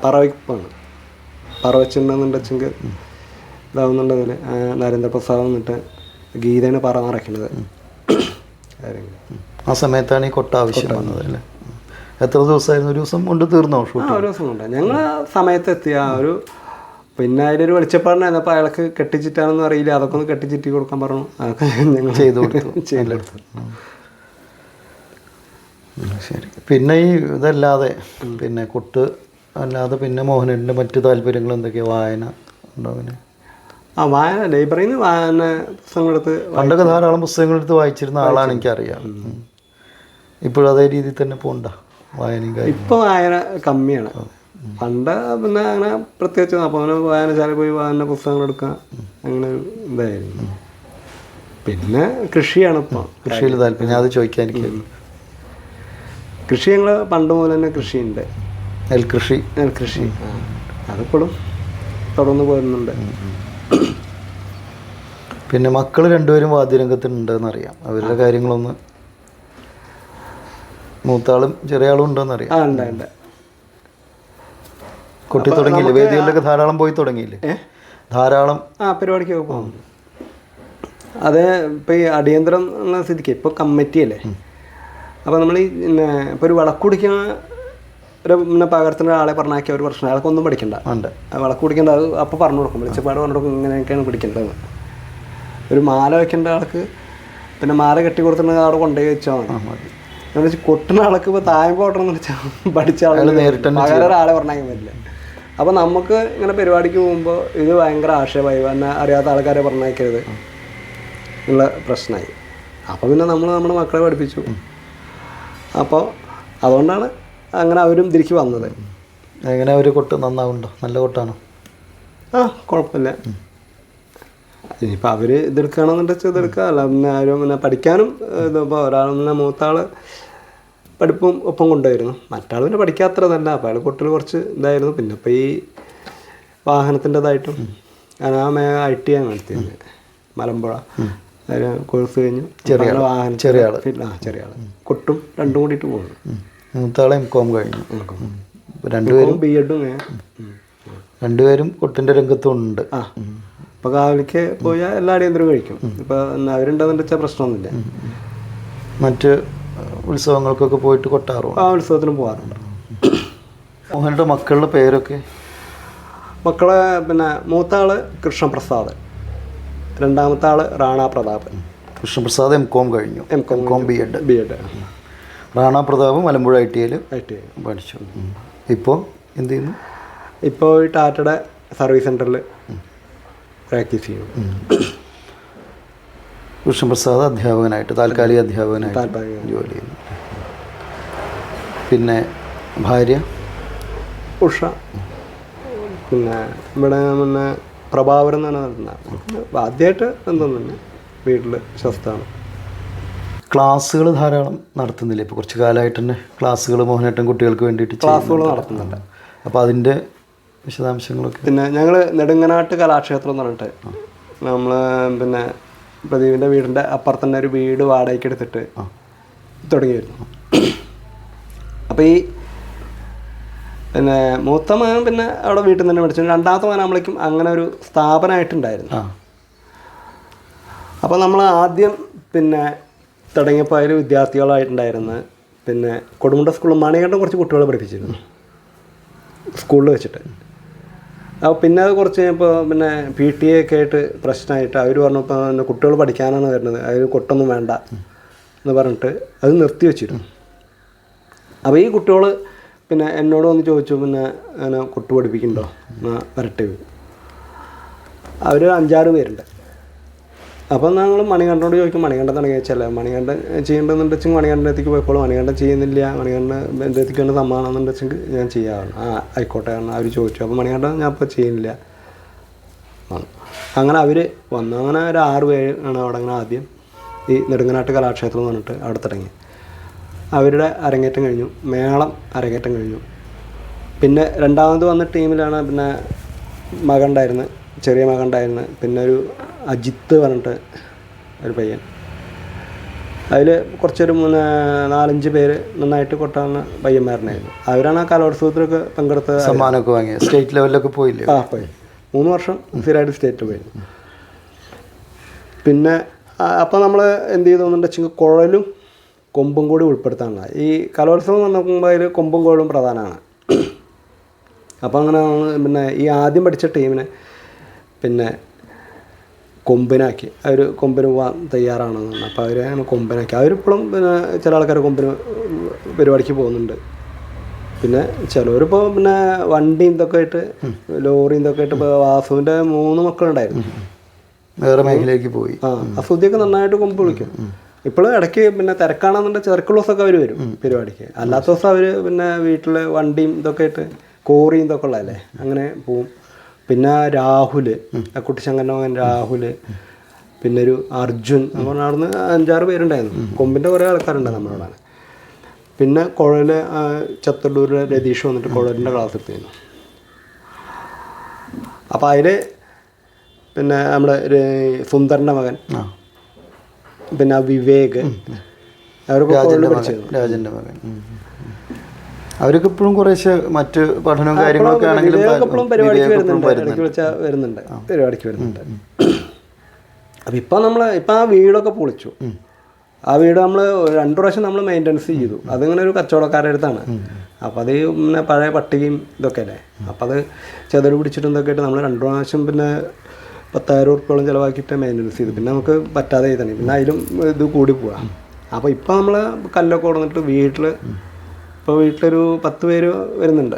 പറവയ്പ്പാണ്, പറവച്ചിട്ടുണ്ടെന്നുണ്ടെങ്കിൽ ഇതാവുന്നുണ്ടതിൽ നരേന്ദ്രപ്രസാദ് വന്നിട്ട് ഗീതയാണ് പറ നിറയ്ക്കുന്നത്. ആ സമയത്താണ് ഈ കൊട്ട ആവശ്യം വന്നത് അല്ലേ? എത്ര ദിവസമായിരുന്നു? ഒരു ദിവസം കൊണ്ട് തീർന്നോ ഷൂട്ട്? ഒരു ദിവസം കൊണ്ട്. ഞങ്ങൾ സമയത്തെത്തിയ ഒരു പിന്നെ അതിലൊരു വെളിച്ചപ്പാടിനായിരുന്നു. അപ്പോൾ അയാൾക്ക് കെട്ടിച്ചിട്ടാണെന്ന് അറിയില്ല, അതൊക്കെ ഒന്ന് കെട്ടിച്ചിട്ടി കൊടുക്കാൻ പറഞ്ഞു. അതൊക്കെ ഞങ്ങൾ ചെയ്തു കൊടുത്തു. ശരി. പിന്നെ ഈ ഇതല്ലാതെ പിന്നെ കൊട്ട് അല്ലാതെ പിന്നെ മോഹനൻ്റെ മറ്റു താല്പര്യങ്ങൾ എന്തൊക്കെയാണ്? വായന ഉണ്ടോ? അങ്ങനെ വായന ലൈബ്രറിയിൽ നിന്ന് വായന പുസ്തകങ്ങളെടുത്ത് പണ്ടൊക്കെ ധാരാളം പുസ്തകങ്ങളെടുത്ത് വായിച്ചിരുന്ന ആളാണ്, എനിക്കറിയാം. ഇപ്പോഴും അതേ രീതിയിൽ തന്നെ പോകണ്ട വായനയും കാര്യം? ഇപ്പോൾ വായന കമ്മിയാണ്. പണ്ട് പിന്നെ അങ്ങനെ പ്രത്യേകിച്ച് അപ്പോൾ അങ്ങനെ വായനശാല പോയി വായന പുസ്തകങ്ങൾ എടുക്കുക, അങ്ങനെ ഒരു ഇതായിരുന്നു. പിന്നെ കൃഷിയാണ് ഇപ്പോൾ. കൃഷിയിൽ താല്പര്യം? അത് ചോദിക്കാൻ എനിക്ക്. കൃഷി ഞങ്ങൾ പണ്ട് മുതൽ തന്നെ കൃഷിയുണ്ട്. നെൽകൃഷി അതിപ്പോഴും തുടർന്ന് പോരുന്നുണ്ട്. പിന്നെ മക്കൾ 2 പേരും വാദ്യരംഗത്തിനുണ്ടെന്നറിയാം. അവരുടെ കാര്യങ്ങളൊന്ന്, മൂത്താളും ചെറിയ ആളും ഉണ്ടോയെന്നറിയാം. ഉണ്ട്. കൊട്ടി തുടങ്ങിയില്ലേ? വേദികളിലൊക്കെ ധാരാളം പോയി തുടങ്ങിയില്ലേ? ധാരാളം പരിപാടിക്കൊക്കെ പോകും. അത് ഇപ്പോൾ ഈ അടിയന്തരം എന്ന സ്ഥിതിക്ക് ഇപ്പോൾ കമ്മിറ്റിയല്ലേ. അപ്പോൾ നമ്മൾ ഈ പിന്നെ ഇപ്പോൾ ഒരു വിളക്ക് കുടിക്കുന്ന ഒരു പിന്നെ പകരത്തിൻ്റെ ആളെ പറഞ്ഞാക്കിയ ഒരു പ്രശ്നം, അയാൾക്ക് ഒന്നും പഠിക്കണ്ട. വിളക്ക് കുടിക്കേണ്ട അത് അപ്പോൾ പറഞ്ഞു കൊടുക്കും, വെളിച്ചപ്പാട് പറഞ്ഞു കൊടുക്കും, ഇങ്ങനെയൊക്കെയാണ് പിടിക്കേണ്ടത്. ഒരു മാല വയ്ക്കേണ്ട ആൾക്ക് പിന്നെ മാല കെട്ടി കൊടുത്തിട്ടുണ്ടെങ്കിൽ അവിടെ കൊണ്ടുപോയി വെച്ചാൽ മതി. എന്ന് വെച്ചാൽ കൊട്ടുന്ന ആൾക്ക് ഇപ്പോൾ തായം പോട്ടണമെന്ന് വെച്ചാൽ പഠിച്ച ആൾ പകരം ഒരാളെ പറഞ്ഞാൽ പറ്റില്ല. അപ്പോൾ നമുക്ക് ഇങ്ങനെ പരിപാടിക്ക് പോകുമ്പോൾ ഇത് ഭയങ്കര ആക്ഷേപമായി, പിന്നെ അറിയാത്ത ആൾക്കാരെ പറഞ്ഞേക്കരുത് ഉള്ള പ്രശ്നമായി. അപ്പോൾ പിന്നെ നമ്മൾ നമ്മുടെ മക്കളെ പഠിപ്പിച്ചു. അപ്പോൾ അതുകൊണ്ടാണ് അങ്ങനെ അവരും തിരിച്ചു വന്നത്. എങ്ങനെ ഒരു കൊട്ട് നന്നാവുണ്ടോ? നല്ല കൊട്ടാണോ? കുഴപ്പമില്ല. ഇനിയിപ്പോൾ അവർ ഇതെടുക്കുകയാണെന്നുണ്ടെന്ന് വെച്ചാൽ ഇതെടുക്കുക, അല്ല പിന്നെ ആരും പിന്നെ പഠിക്കാനും ഇതിപ്പോൾ ഒരാൾ പിന്നെ മൂത്താൾ പഠിപ്പും ഒപ്പം കൊണ്ടുപോയിരുന്നു, മറ്റാൾ പിന്നെ പഠിക്കാത്തതല്ല. അപ്പോൾ അയാൾ കുട്ടികൾ കുറച്ച് ഇതായിരുന്നു. പിന്നെ ഇപ്പോൾ ഈ വാഹനത്തിൻ്റെതായിട്ടും ഞാൻ IT ആണ് നടത്തിയത്, മലമ്പുഴ കോഴ്സ് കഴിഞ്ഞു. ചെറിയ വാഹനം ചെറിയ ആൾ കൊട്ടും രണ്ടും കൂടിയിട്ട് പോകുന്നു. മൂത്താളെ MCOM കഴിഞ്ഞു. രണ്ടുപേരും B.Ed രണ്ടുപേരും കൊട്ടിൻ്റെ രംഗത്തുണ്ട്. ഇപ്പോൾ കാവലിക്ക് പോയാൽ എല്ലാ അടിയന്തരവും കഴിക്കും. ഇപ്പോൾ അവരുണ്ടെന്ന് വെച്ചാൽ പ്രശ്നമൊന്നുമില്ല. മറ്റ് ഉത്സവങ്ങൾക്കൊക്കെ പോയിട്ട് കൊട്ടാറുണ്ട്. ആ ഉത്സവത്തിനും പോകാറുണ്ട്. മോഹൻ്റെ മക്കളുടെ പേരൊക്കെ? മക്കളെ പിന്നെ മൂത്താള് കൃഷ്ണപ്രസാദ്, രണ്ടാമത്തെ ആള് റാണ പ്രതാപ്. കൃഷ്ണപ്രസാദ് MCOM കഴിഞ്ഞു. MCOM B.Ed. റാണ പ്രതാപ് മലമ്പുഴ ITയിൽ പഠിച്ചു. ഇപ്പോൾ എന്ത് ചെയ്യുന്നു? ഇപ്പോൾ ഈ ടാറ്റയുടെ സർവീസ് സെൻറ്ററിൽ പ്രാക്ടീസ് ചെയ്യുന്നു. കൃഷ്ണപ്രസാദ് അധ്യാപകനായിട്ട്, താൽക്കാലിക അധ്യാപകനായിട്ട് ജോലി ചെയ്യുന്നു. പിന്നെ ഭാര്യ ഉഷ, പിന്നെ ഇവിടെ പിന്നെ പ്രഭാവരം എന്ന് നടത്തുന്ന ആദ്യമായിട്ട് എന്തൊന്നുമില്ല, വീട്ടിൽ സ്വസ്ഥമാണ്. ക്ലാസ്സുകൾ ധാരാളം നടത്തുന്നില്ല ഇപ്പോൾ? കുറച്ച് കാലമായിട്ട് തന്നെ ക്ലാസ്സുകൾ മോഹനേട്ടൻ കുട്ടികൾക്ക് വേണ്ടിയിട്ട് ക്ലാസ്സുകൾ നടത്തുന്നുണ്ട്. അപ്പോൾ അതിൻ്റെ വിശദാംശങ്ങളൊക്കെ? പിന്നെ ഞങ്ങൾ നെടുങ്ങനാട്ട് കലാക്ഷേത്രം എന്ന് പറഞ്ഞിട്ട് നമ്മൾ പിന്നെ പ്രദീപിൻ്റെ വീടിൻ്റെ അപ്പുറത്ത് തന്നെ ഒരു വീട് വാടകയ്ക്ക് എടുത്തിട്ട് തുടങ്ങിയിരുന്നു. അപ്പോൾ ഈ പിന്നെ മൂത്ത മകൻ പിന്നെ അവിടെ വീട്ടിൽ നിന്ന് തന്നെ പഠിച്ചു. രണ്ടാമത്തെ മകൻ നമ്മളേക്കും അങ്ങനെ ഒരു സ്ഥാപനമായിട്ടുണ്ടായിരുന്നു. അപ്പോൾ നമ്മൾ ആദ്യം പിന്നെ തുടങ്ങിയപ്പോൾ അതിൽ വിദ്യാർത്ഥികളായിട്ടുണ്ടായിരുന്നു. പിന്നെ കൊടുമുണ്ട സ്കൂളിൽ മണികണ്ഠൻ കുറച്ച് കുട്ടികളെ പഠിപ്പിച്ചിരുന്നു സ്കൂളിൽ വെച്ചിട്ട്. അപ്പോൾ പിന്നെ അത് കുറച്ച് കഴിഞ്ഞപ്പോൾ പിന്നെ PTA ഒക്കെ ആയിട്ട് പ്രശ്നമായിട്ട് അവർ പറഞ്ഞപ്പോൾ പിന്നെ കുട്ടികൾ പഠിക്കാനാണ് വരുന്നത്, അതിൽ കൊട്ടൊന്നും വേണ്ട എന്ന് പറഞ്ഞിട്ട് അത് നിർത്തി വെച്ചിരുന്നു. അപ്പോൾ ഈ കുട്ടികൾ പിന്നെ എന്നോട് വന്ന് ചോദിച്ചു, പിന്നെ അങ്ങനെ കൊട്ട് പഠിപ്പിക്കുന്നുണ്ടോ എന്നാൽ വരട്ടെ. അവർ 5-6 പേരുണ്ട്. അപ്പം ഞങ്ങൾ മണികണ്ഠനോട് ചോദിക്കും, മണികണ്ഠൻ തുടങ്ങി വെച്ചല്ലേ, മണികണ്ഠൻ ചെയ്യേണ്ടതെന്ന് വെച്ചെങ്കിൽ മണികണ്ഠൻ്റെ എത്തിക്ക് പോയിക്കോളും, മണികണ്ഠൻ ചെയ്യുന്നില്ല, മണികണ്ഠൻ എൻ്റെ എത്തിക്ക് വേണ്ട സമ്മാനമെന്ന് വെച്ചെങ്കിൽ ഞാൻ ചെയ്യാറുണ്ട്. ആയിക്കോട്ടെ കാരണം അവർ ചോദിച്ചു. അപ്പോൾ മണികണ്ഠൻ ഞാൻ ഇപ്പോൾ ചെയ്യുന്നില്ല. അങ്ങനെ അവർ വന്നു. അങ്ങനെ ഒരു 6 പേര് ആണ് അവിടെ അങ്ങനെ ആദ്യം ഈ നെടുങ്ങനാട്ട് കലാക്ഷേത്രം എന്ന് പറഞ്ഞിട്ട് അവിടെ തുടങ്ങി. അവരുടെ അരങ്ങേറ്റം കഴിഞ്ഞു, മേളം അരങ്ങേറ്റം കഴിഞ്ഞു. പിന്നെ രണ്ടാമത് വന്ന ടീമിലാണ് പിന്നെ മകൻ ഉണ്ടായിരുന്നു, ചെറിയ മകൻ ഉണ്ടായിരുന്നു. പിന്നെ ഒരു അജിത്ത് പറഞ്ഞിട്ട് ഒരു പയ്യൻ, അതിൽ കുറച്ചൊരു 4-5 പേര് നന്നായിട്ട് കൊട്ടാവുന്ന പയ്യന്മാരനായിരുന്നു. അവരാണ് ആ കലോത്സവത്തിലൊക്കെ പങ്കെടുത്ത് സമ്മാനമൊക്കെ വാങ്ങി. സ്റ്റേറ്റ് ലെവലിലൊക്കെ പോയില്ലേ? പോയി. 3 വർഷം സ്ഥിരമായിട്ട് സ്റ്റേറ്റ് പോയിരുന്നു. പിന്നെ അപ്പോൾ നമ്മൾ എന്ത് ചെയ്തെന്നുണ്ട് വെച്ചെങ്കിൽ കുഴലും കൊമ്പും കൂടി ഉൾപ്പെടുത്താനുള്ള ഈ കലോത്സവം നോക്കുമ്പോൾ അതിൽ കൊമ്പും കുഴലും പ്രധാനമാണ്. അപ്പോൾ അങ്ങനെ പിന്നെ ഈ ആദ്യം പഠിച്ച ടീമിനെ പിന്നെ കൊമ്പിനാക്കി. അവർ കൊമ്പിന് പോകാൻ തയ്യാറാണെന്ന് പറഞ്ഞു. അപ്പോൾ അവർ അങ്ങനെ കൊമ്പിനാക്കി. അവരിപ്പോഴും പിന്നെ ചില ആൾക്കാർ കൊമ്പിന് പരിപാടിക്ക് പോകുന്നുണ്ട്. പിന്നെ ചിലവരിപ്പോൾ പിന്നെ വണ്ടിയും ഇതൊക്കെ ആയിട്ട് ലോറിയും ഇതൊക്കെ ആയിട്ട് ഇപ്പോൾ വാസുവിൻ്റെ 3 മക്കളുണ്ടായിരുന്നു, വേറെ മേഖലയിലേക്ക് പോയി. അസുദ്ധിയൊക്കെ നന്നായിട്ട് കൊമ്പ് വിളിക്കും. ഇപ്പോഴും ഇടയ്ക്ക് പിന്നെ തിരക്കാണെന്നുണ്ടെങ്കിൽ തിരക്കുള്ള ദിവസമൊക്കെ അവർ വരും പരിപാടിക്ക്. അല്ലാത്ത ദിവസം അവർ പിന്നെ വീട്ടിൽ വണ്ടിയും ഇതൊക്കെ ആയിട്ട് കോറിയും ഇതൊക്കെ ഉള്ളതല്ലേ അങ്ങനെ പോവും. പിന്നെ രാഹുൽ, കുട്ടിശങ്കരൻ്റെ മകൻ രാഹുൽ, പിന്നെ ഒരു അർജുൻ, അങ്ങനെ അവിടുന്ന് 5-6 പേരുണ്ടായിരുന്നു. കൊമ്പിൻ്റെ കുറേ ആൾക്കാരുണ്ട് നമ്മളോട്. പിന്നെ കുഴൽ ചത്തല്ലൂരിലെ രതീഷ് വന്നിട്ട് കുഴലിൻ്റെ ക്ലാസ് എടുത്തിരുന്നു. അപ്പോൾ അതിൽ പിന്നെ നമ്മുടെ സുന്ദരൻ്റെ മകൻ, പിന്നെ വിവേക്, അവരൊക്കെ രാജൻ്റെ മകൻ, അവരൊക്കെ ഇപ്പോഴും കുറേശ്ശെ മറ്റ് പഠനവും കാര്യങ്ങളൊക്കെ ആണെങ്കിലും പരിപാടിക്ക് വരുന്നുണ്ട്. അപ്പം ഇപ്പം ആ വീടൊക്കെ പൊളിച്ചു. ആ വീട് നമ്മൾ 2 പ്രാവശ്യം നമ്മൾ മെയിൻ്റനൻസ് ചെയ്തു. അതിങ്ങനെ ഒരു കച്ചവടക്കാരുടെ അടുത്താണ്. അപ്പോൾ അത് പിന്നെ പഴയ പട്ടികയും ഇതൊക്കെ അല്ലേ. അപ്പോൾ അത് ചെതല് പിടിച്ചിട്ടും ഇതൊക്കെ ആയിട്ട് നമ്മൾ 2 പ്രാവശ്യം പിന്നെ 10,000 ഉറുപ്പിയോളം ചിലവാക്കിയിട്ട് മെയിൻ്റനൻസ് ചെയ്തു. പിന്നെ നമുക്ക് പറ്റാതെ ചെയ്തണേ, പിന്നെ അതിലും ഇത് കൂടി പോവാം. അപ്പോൾ ഇപ്പോൾ നമ്മൾ കല്ലൊക്കെ കൊടുത്തിട്ട് ഇപ്പോൾ വീട്ടിലൊരു 10 പേര് വരുന്നുണ്ട്.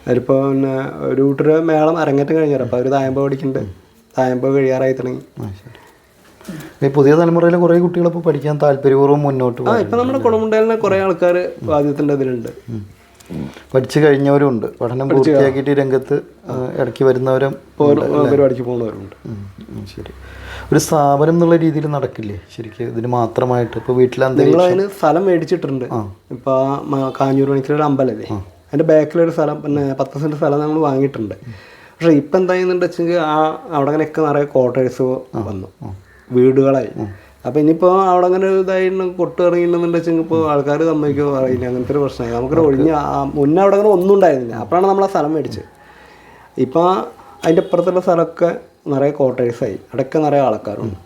അതിലിപ്പോൾ പിന്നെ ഒരു കൂട്ടര് മേളം അരങ്ങേറ്റം കഴിഞ്ഞാൽ അപ്പോൾ അവർ തായമ്പ പഠിക്കുന്നുണ്ട്. തായമ്പ കഴിയാറായി തുടങ്ങി. ഈ പുതിയ തലമുറയിലെ കുറേ കുട്ടികളിപ്പോൾ പഠിക്കാൻ താല്പര്യപൂർവ്വം മുന്നോട്ട് ഇപ്പം നമ്മുടെ കുളമുണ്ടലിന് കുറേ ആൾക്കാർ ആദ്യത്തിൻ്റെ ഇതിലുണ്ട്. പഠിച്ചു കഴിഞ്ഞവരും ഉണ്ട്, പഠനം പൂർത്തിയാക്കിയിട്ട് രംഗത്ത് ഇടയ്ക്ക് വരുന്നവരും പരിപാടിക്ക് പോകുന്നവരുണ്ട്. ശരി. ഒരു സ്ഥാപനം എന്നുള്ള രീതിയിൽ നടക്കില്ലേ ശരിക്കും ഇതിന് മാത്രമായിട്ട്? ഇപ്പോൾ വീട്ടിലതിന് സ്ഥലം മേടിച്ചിട്ടുണ്ട്. ഇപ്പോൾ കാഞ്ഞൂർ മണിക്കൊരു അമ്പലല്ലേ, അതിൻ്റെ ബാക്കിലൊരു സ്ഥലം, പിന്നെ 10 സെൻറ്റ് സ്ഥലം നമ്മൾ വാങ്ങിയിട്ടുണ്ട്. പക്ഷേ ഇപ്പം എന്താ ചെയ്യുന്നുണ്ട് വെച്ചെങ്കിൽ അവിടെ അങ്ങനെയൊക്കെ നിറയെ ക്വാർട്ടേഴ്സ് വന്നു, വീടുകളായി. അപ്പോൾ ഇനിയിപ്പോൾ അവിടെ അങ്ങനെ ഇതായിട്ട് കൊട്ട് ഇറങ്ങിയിട്ടുണ്ടെന്ന് വെച്ചെങ്കിൽ ഇപ്പോൾ ആൾക്കാർ സമ്മതിക്കോ അറിയില്ല, അങ്ങനത്തെ ഒരു പ്രശ്നമായി. നമുക്കൊരു ഒഴിഞ്ഞ് മുന്നേ അവിടെ അങ്ങനെ ഒന്നും ഉണ്ടായിരുന്നില്ല. അപ്പോഴാണ് നമ്മൾ ആ സ്ഥലം മേടിച്ചത്. ഇപ്പോൾ അതിൻ്റെ അപ്പുറത്തുള്ള സ്ഥലമൊക്കെ നിറയെ ക്വാർട്ടേഴ്സായി, അവിടെയൊക്കെ നിറയെ ആൾക്കാരുണ്ട്.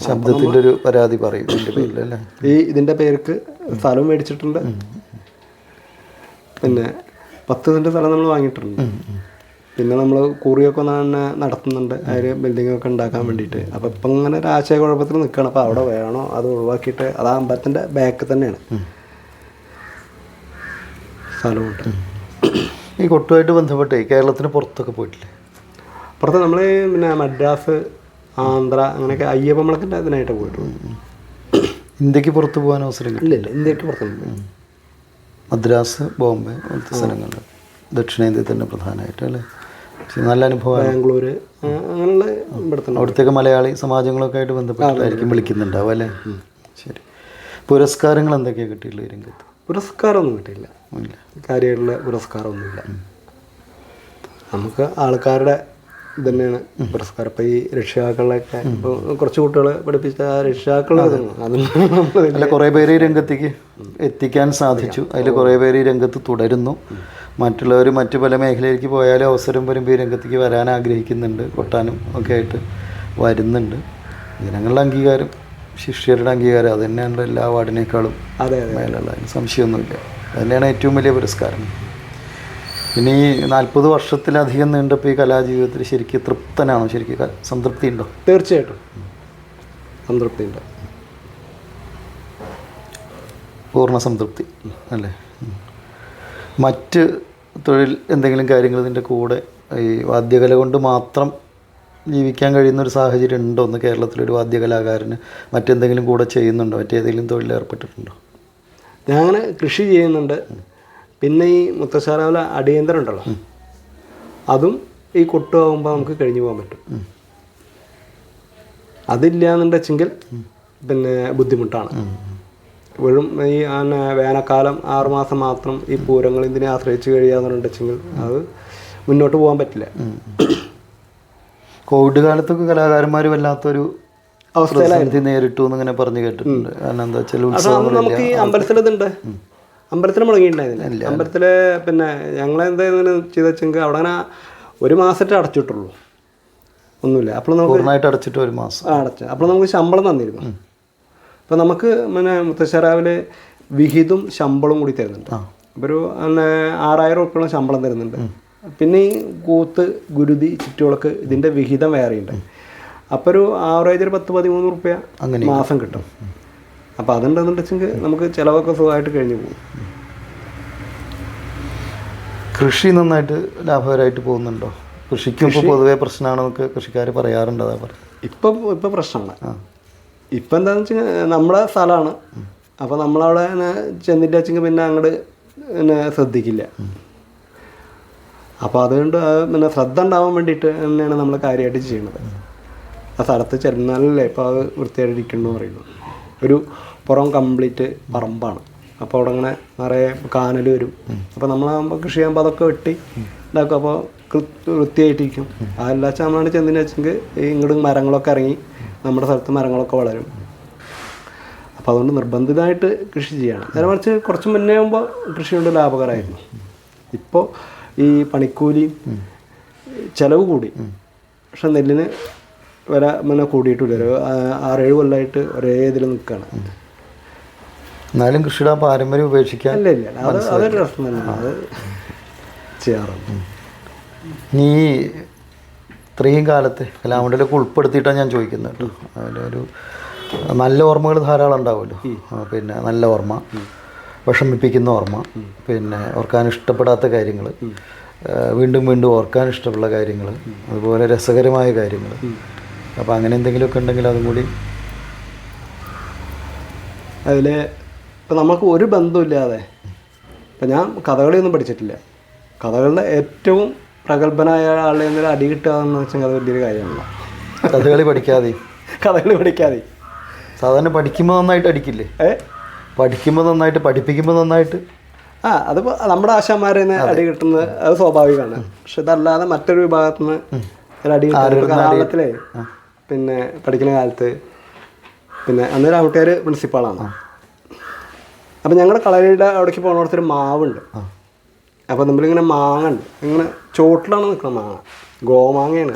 ശബ്ദത്തിൻ്റെ ഒരു പരാതി പറയും ഇതിൻ്റെ പേർക്ക് സ്ഥലം മേടിച്ചിട്ടുണ്ട്. പിന്നെ 10 സെൻറ്റ് സ്ഥലം നമ്മൾ വാങ്ങിയിട്ടുണ്ട്. പിന്നെ നമ്മൾ കുറിയൊക്കെ നടത്തുന്നുണ്ട്, അതിൽ ബിൽഡിങ്ങൊക്കെ ഉണ്ടാക്കാൻ വേണ്ടിയിട്ട്. അപ്പോൾ ഇപ്പം ഇങ്ങനെ ഒരു ആശയക്കുഴപ്പത്തിൽ നിൽക്കണം. അപ്പോൾ അവിടെ വേണോ അത് ഒഴിവാക്കിയിട്ട്, അത് അമ്പലത്തിൻ്റെ ബാക്ക് തന്നെയാണ് സ്ഥലമുണ്ട്. ഈ കൊട്ടുമായിട്ട് ബന്ധപ്പെട്ട് കേരളത്തിന് പുറത്തൊക്കെ പോയിട്ടില്ലേ? പുറത്ത് നമ്മൾ പിന്നെ മദ്രാസ്, ആന്ധ്ര, അങ്ങനെയൊക്കെ അയ്യപ്പമ്മളത്തിൻ്റെ അതിനായിട്ട് പോയിട്ടുണ്ട്. ഇന്ത്യക്ക് പുറത്ത് പോകാൻ അവസരം ഇല്ല, ഇന്ത്യക്ക് പുറത്തുണ്ട്. മദ്രാസ്, ബോംബെ പോലത്തെ സ്ഥലങ്ങളിൽ ദക്ഷിണേന്ത്യയിൽ തന്നെ പ്രധാനമായിട്ട് അല്ലേ? നല്ല അനുഭവം. ബാംഗ്ലൂർ അങ്ങനെയുള്ള അവിടുത്തേക്ക് മലയാളി സമാജങ്ങളൊക്കെ ആയിട്ട് ബന്ധപ്പെട്ടായിരിക്കും വിളിക്കുന്നുണ്ടാവും അല്ലേ? ശരി. പുരസ്കാരങ്ങൾ എന്തൊക്കെയാണ് കിട്ടിയിട്ടുള്ളത് ഈ രംഗത്ത്? പുരസ്കാരമൊന്നും കിട്ടിയില്ല, കാര്യമായിട്ടുള്ള പുരസ്കാരമൊന്നുമില്ല. നമുക്ക് ആൾക്കാരുടെ ഇത് തന്നെയാണ് പുരസ്കാരം. ഇപ്പോൾ ഈ രക്ഷിതാക്കളൊക്കെ ഇപ്പോൾ കുറച്ച് കുട്ടികളെ പഠിപ്പിച്ച രക്ഷിതാക്കളെ അല്ല, കുറേ പേര് ഈ രംഗത്തേക്ക് എത്തിക്കാൻ സാധിച്ചു. അതിൽ കുറേ പേര് ഈ രംഗത്ത് തുടരുന്നു. മറ്റുള്ളവർ മറ്റു പല മേഖലയിലേക്ക് പോയാലും അവസരം വരുമ്പോൾ ഈ രംഗത്തേക്ക് വരാൻ ആഗ്രഹിക്കുന്നുണ്ട്, കൊട്ടാനും ഒക്കെ ആയിട്ട് വരുന്നുണ്ട്. ജനങ്ങളുടെ അംഗീകാരം, ശിഷ്യരുടെ അംഗീകാരം അത് തന്നെയാണ് എല്ലാ അവാർഡിനേക്കാളും മേലുള്ള, അതിന് സംശയമൊന്നുമില്ല. അത് തന്നെയാണ് ഏറ്റവും വലിയ പുരസ്കാരം. പിന്നെ ഈ 40 വർഷത്തിലധികം നീണ്ടപ്പോൾ ഈ കലാജീവിതത്തിൽ ശരിക്കും തൃപ്തനാണോ? ശരിക്കും സംതൃപ്തി ഉണ്ടോ? തീർച്ചയായിട്ടും സംതൃപ്തി ഉണ്ട്, പൂർണ്ണ സംതൃപ്തി അല്ലേ? മറ്റ് തൊഴിൽ എന്തെങ്കിലും കാര്യങ്ങൾ ഇതിൻ്റെ കൂടെ ഈ വാദ്യകല കൊണ്ട് മാത്രം ജീവിക്കാൻ കഴിയുന്നൊരു സാഹചര്യം ഉണ്ടോ? ഒന്ന് കേരളത്തിലൊരു വാദ്യകലാകാരന് മറ്റെന്തെങ്കിലും കൂടെ ചെയ്യുന്നുണ്ടോ? മറ്റേതെങ്കിലും തൊഴിൽ ഏർപ്പെട്ടിട്ടുണ്ടോ? ഞാൻ അങ്ങനെ കൃഷി ചെയ്യുന്നുണ്ട്. പിന്നെ ഈ മുത്തശ്ശാരാവിലെ അടിയന്തരം ഉണ്ടല്ലോ, അതും ഈ കൊട്ടുമാകുമ്പോൾ നമുക്ക് കഴിഞ്ഞു പോകാൻ പറ്റും. അതില്ല എന്നുണ്ടെങ്കിൽ പിന്നെ ബുദ്ധിമുട്ടാണ്. വെറും ഈ വേനൽക്കാലം 6 മാസം മാത്രം ഈ പൂരങ്ങൾ ഇതിനെ ആശ്രയിച്ച് കഴിയാന്നുണ്ടെങ്കിൽ അത് മുന്നോട്ട് പോകാൻ പറ്റില്ല. കോവിഡ് കാലത്തൊക്കെ കലാകാരന്മാർ വല്ലാത്തൊരു അവസ്ഥയിലായിരുന്നു നേരിട്ടു എന്നിങ്ങനെ പറഞ്ഞു കേട്ടിട്ടുണ്ട്. കാരണം എന്താ വെച്ചാൽ നമുക്ക് ഈ അമ്പലത്തിലിതുണ്ട്, അമ്പലത്തിൽ മുടങ്ങിയിട്ടുണ്ടായിരുന്നില്ല. അമ്പലത്തിൽ പിന്നെ ഞങ്ങളെന്തായിരുന്നു ചെയ്ത് വെച്ചെങ്കിൽ അവിടെ അങ്ങനെ 1 മാസത്തെ അടച്ചിട്ടുള്ളൂ, ഒന്നുമില്ല. അപ്പോൾ നമുക്ക് പൂർണ്ണമായിട്ട് അടച്ചിട്ട് 1 മാസം അടച്ചു. അപ്പോൾ നമുക്ക് ശമ്പളം തന്നിരുന്നു. അപ്പോൾ നമുക്ക് പിന്നെ മുത്തശ്ശരാവിലെ വിഹിതം ശമ്പളം കൂടി തരുന്നുണ്ട്. അപ്പോൾ ഒരു 6000 റുപ്യോളം ശമ്പളം തരുന്നുണ്ട്. പിന്നെ ഈ കൂത്ത്, ഗുരുതി, ചുറ്റുവിളക്ക് ഇതിൻ്റെ വിഹിതം വേറെയുണ്ട്. അപ്പോൾ ഒരു ആവറേജ് ഒരു 10-13 റുപ്യ മാസം കിട്ടും. അപ്പോൾ അതുണ്ടെന്നുണ്ടെങ്കിൽ നമുക്ക് ചിലവൊക്കെ സുഖമായിട്ട് കഴിഞ്ഞു പോകും. കൃഷി നന്നായിട്ട് ലാഭകരമായിട്ട് പോകുന്നുണ്ടോ? കൃഷിക്കും ഇപ്പോൾ പൊതുവേ പ്രശ്നമാണെന്നൊക്കെ കൃഷിക്കാർ പറയാറുണ്ട്. അതാ പറയാം. ഇപ്പം പ്രശ്നമാണ്. ഇപ്പം എന്താണെന്ന് വെച്ചാൽ നമ്മുടെ സ്ഥലമാണ്. അപ്പോൾ നമ്മളവിടെ ചെന്നിട്ട് വെച്ചെങ്കിൽ പിന്നെ അങ്ങോട്ട് പിന്നെ ശ്രദ്ധിക്കില്ല. അപ്പോൾ അതുകൊണ്ട് പിന്നെ ശ്രദ്ധ ഉണ്ടാവാൻ വേണ്ടിയിട്ട് തന്നെയാണ് നമ്മൾ കാര്യമായിട്ട് ചെയ്യുന്നത്. ആ സ്ഥലത്ത് ചെന്നാലല്ലേ ഇപ്പോൾ അത് വൃത്തിയായിട്ടിരിക്കണമെന്ന് പറയുന്നു. ഒരു പുറം കംപ്ലീറ്റ് പറമ്പാണ്. അപ്പോൾ അവിടെ അങ്ങനെ നിറയെ കാനൽ വരും. അപ്പോൾ നമ്മളാകുമ്പോൾ കൃഷി ചെയ്യുമ്പോൾ അതൊക്കെ വെട്ടി ഉണ്ടാക്കും. അപ്പോൾ വൃത്തിയായിട്ടിരിക്കും. അതല്ലാച്ച നമ്മളാണ് ചെന്നിട്ട് വെച്ചെങ്കിൽ ഇങ്ങോട്ട് മരങ്ങളൊക്കെ ഇറങ്ങി നമ്മുടെ സ്ഥലത്ത് മരങ്ങളൊക്കെ വളരും. അപ്പോൾ അതുകൊണ്ട് നിർബന്ധിതമായിട്ട് കൃഷി ചെയ്യണം. നേരെ മറിച്ച് കുറച്ച് മുന്നേ ആകുമ്പോൾ കൃഷി കൊണ്ട് ലാഭകരമായിരുന്നു. ഇപ്പോൾ ഈ പണിക്കൂലി ചിലവ് കൂടി. പക്ഷെ നെല്ലിന് വില പിന്നെ കൂടിയിട്ടില്ല. ഒരു 6-7 കൊല്ലമായിട്ട് ഒരേ ഇതിൽ നിൽക്കുകയാണ്. എന്നാലും കൃഷിയുടെ പാരമ്പര്യം ഉപേക്ഷിക്കാൻ ഇല്ല, അതൊരു പ്രശ്നം തന്നെയാണ്. അത് ചെയ്യാറുണ്ട്. നീ ഇത്രയും കാലത്തെ കലാമണ്ഡലമൊക്കെ ഉൾപ്പെടുത്തിയിട്ടാണ് ഞാൻ ചോദിക്കുന്നത് കേട്ടോ. അതിലൊരു നല്ല ഓർമ്മകൾ ധാരാളം ഉണ്ടാവുമല്ലോ. പിന്നെ നല്ല ഓർമ്മ, വിഷമിപ്പിക്കുന്ന ഓർമ്മ, പിന്നെ ഓർക്കാൻ ഇഷ്ടപ്പെടാത്ത കാര്യങ്ങൾ, വീണ്ടും വീണ്ടും ഓർക്കാൻ ഇഷ്ടമുള്ള കാര്യങ്ങൾ, അതുപോലെ രസകരമായ കാര്യങ്ങൾ. അപ്പോൾ അങ്ങനെ എന്തെങ്കിലുമൊക്കെ ഉണ്ടെങ്കിൽ അതും കൂടി. അതിൽ ഇപ്പം നമുക്ക് ഒരു ബന്ധമില്ലാതെ അപ്പം ഞാൻ കഥകളിയൊന്നും പഠിച്ചിട്ടില്ല. കഥകളുടെ ഏറ്റവും പ്രഗത്ഭനായ ആളുടെ എന്തെങ്കിലും അടി കിട്ടുക എന്ന് വെച്ചാൽ അത് വലിയൊരു കാര്യമല്ല. കഥകളി പഠിക്കാതെ സാധാരണ പഠിക്കുമ്പോൾ നന്നായിട്ട് അടിക്കില്ലേ? പഠിക്കുമ്പോൾ നന്നായിട്ട്, പഠിപ്പിക്കുമ്പോൾ നന്നായിട്ട്. അതിപ്പോൾ നമ്മുടെ ആശാന്മാരിൽ നിന്ന് അടി കിട്ടുന്നത് അത് സ്വാഭാവികമാണ്. പക്ഷെ ഇതല്ലാതെ മറ്റൊരു വിഭാഗത്തിൽ നിന്ന് ഒരു അടി കിട്ടുന്നത് കലാലയത്തിലേ പിന്നെ പഠിക്കുന്ന കാലത്ത് പിന്നെ അന്ന് രാമട്ടുകാർ പ്രിൻസിപ്പാളാണ്. അപ്പം ഞങ്ങളുടെ കളരിയുടെ അവിടേക്ക് പോകുന്നിടത്തൊരു മാവുണ്ട്. അപ്പോൾ നമ്മളിങ്ങനെ മാങ്ങ ഉണ്ട്, ഇങ്ങനെ ചോട്ടിലാണ് നിൽക്കുന്നത് മാങ്ങ, ഗോമാങ്ങയാണ്.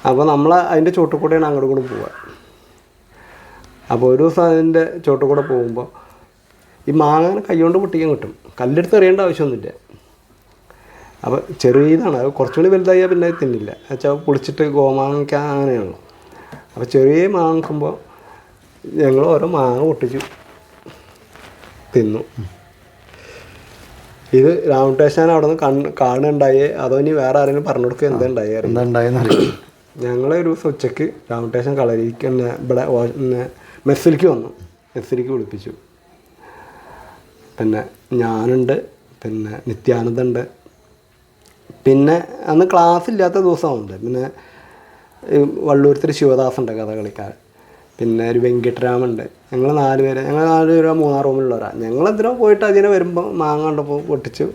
അപ്പോൾ നമ്മൾ അതിൻ്റെ ചോട്ടിൽ കൂടെയാണ് അങ്ങോട്ട് കൂടെ പോവുക. അപ്പോൾ ഒരു ദിവസം അതിൻ്റെ ചോട്ടിൽ കൂടെ പോകുമ്പോൾ ഈ മാങ്ങ കൈകൊണ്ട് പൊട്ടിക്കാൻ കിട്ടും, കല്ലെടുത്ത് എറിയേണ്ട ആവശ്യമൊന്നുമില്ല. അപ്പോൾ ചെറിയതാണ്, അത് കുറച്ചുകൂടി വലുതായാൽ പിന്നെ തിന്നില്ല, വെച്ചാൽ പൊളിച്ചിട്ട് ഗോമാങ്ങ അങ്ങനെയാണല്ലോ. അപ്പോൾ ചെറിയ മാങ്ങുമ്പോൾ ഞങ്ങൾ ഓരോ മാങ്ങ പൊട്ടിച്ചു തിന്നു. ഇത് രാമട്ടേശൻ അവിടെ നിന്ന് കാണുന്നുണ്ടായേ അതോ ഇനി വേറെ ആരെങ്കിലും പറഞ്ഞു കൊടുക്കുക എന്താ ഉണ്ടായെന്ന്. ഞങ്ങളെ ഒരു ദിവസം ഉച്ചയ്ക്ക് രാമട്ടേശൻ കളരിക്ക് തന്നെ ഇവിടെ മെസ്സിലേക്ക് വന്നു, മെസ്സിലേക്ക് വിളിപ്പിച്ചു. പിന്നെ ഞാനുണ്ട്, പിന്നെ നിത്യാനന്ദുണ്ട്, പിന്നെ അന്ന് ക്ലാസ് ഇല്ലാത്ത ദിവസമുണ്ട്, പിന്നെ വള്ളൂരത്തിൽ ശിവദാസുണ്ട് കഥകളിക്കാരൻ, പിന്നെ ഒരു വെങ്കിട്ടരാമുണ്ട്. ഞങ്ങൾ 4 പേര്, ഞങ്ങൾ 4 പേര് 3 റൂമിലുള്ളവരാണ്. ഞങ്ങളെന്തിനോ പോയിട്ട് അതിനെ വരുമ്പോൾ മാങ്ങ കണ്ടപ്പോൾ പൊട്ടിച്ചു.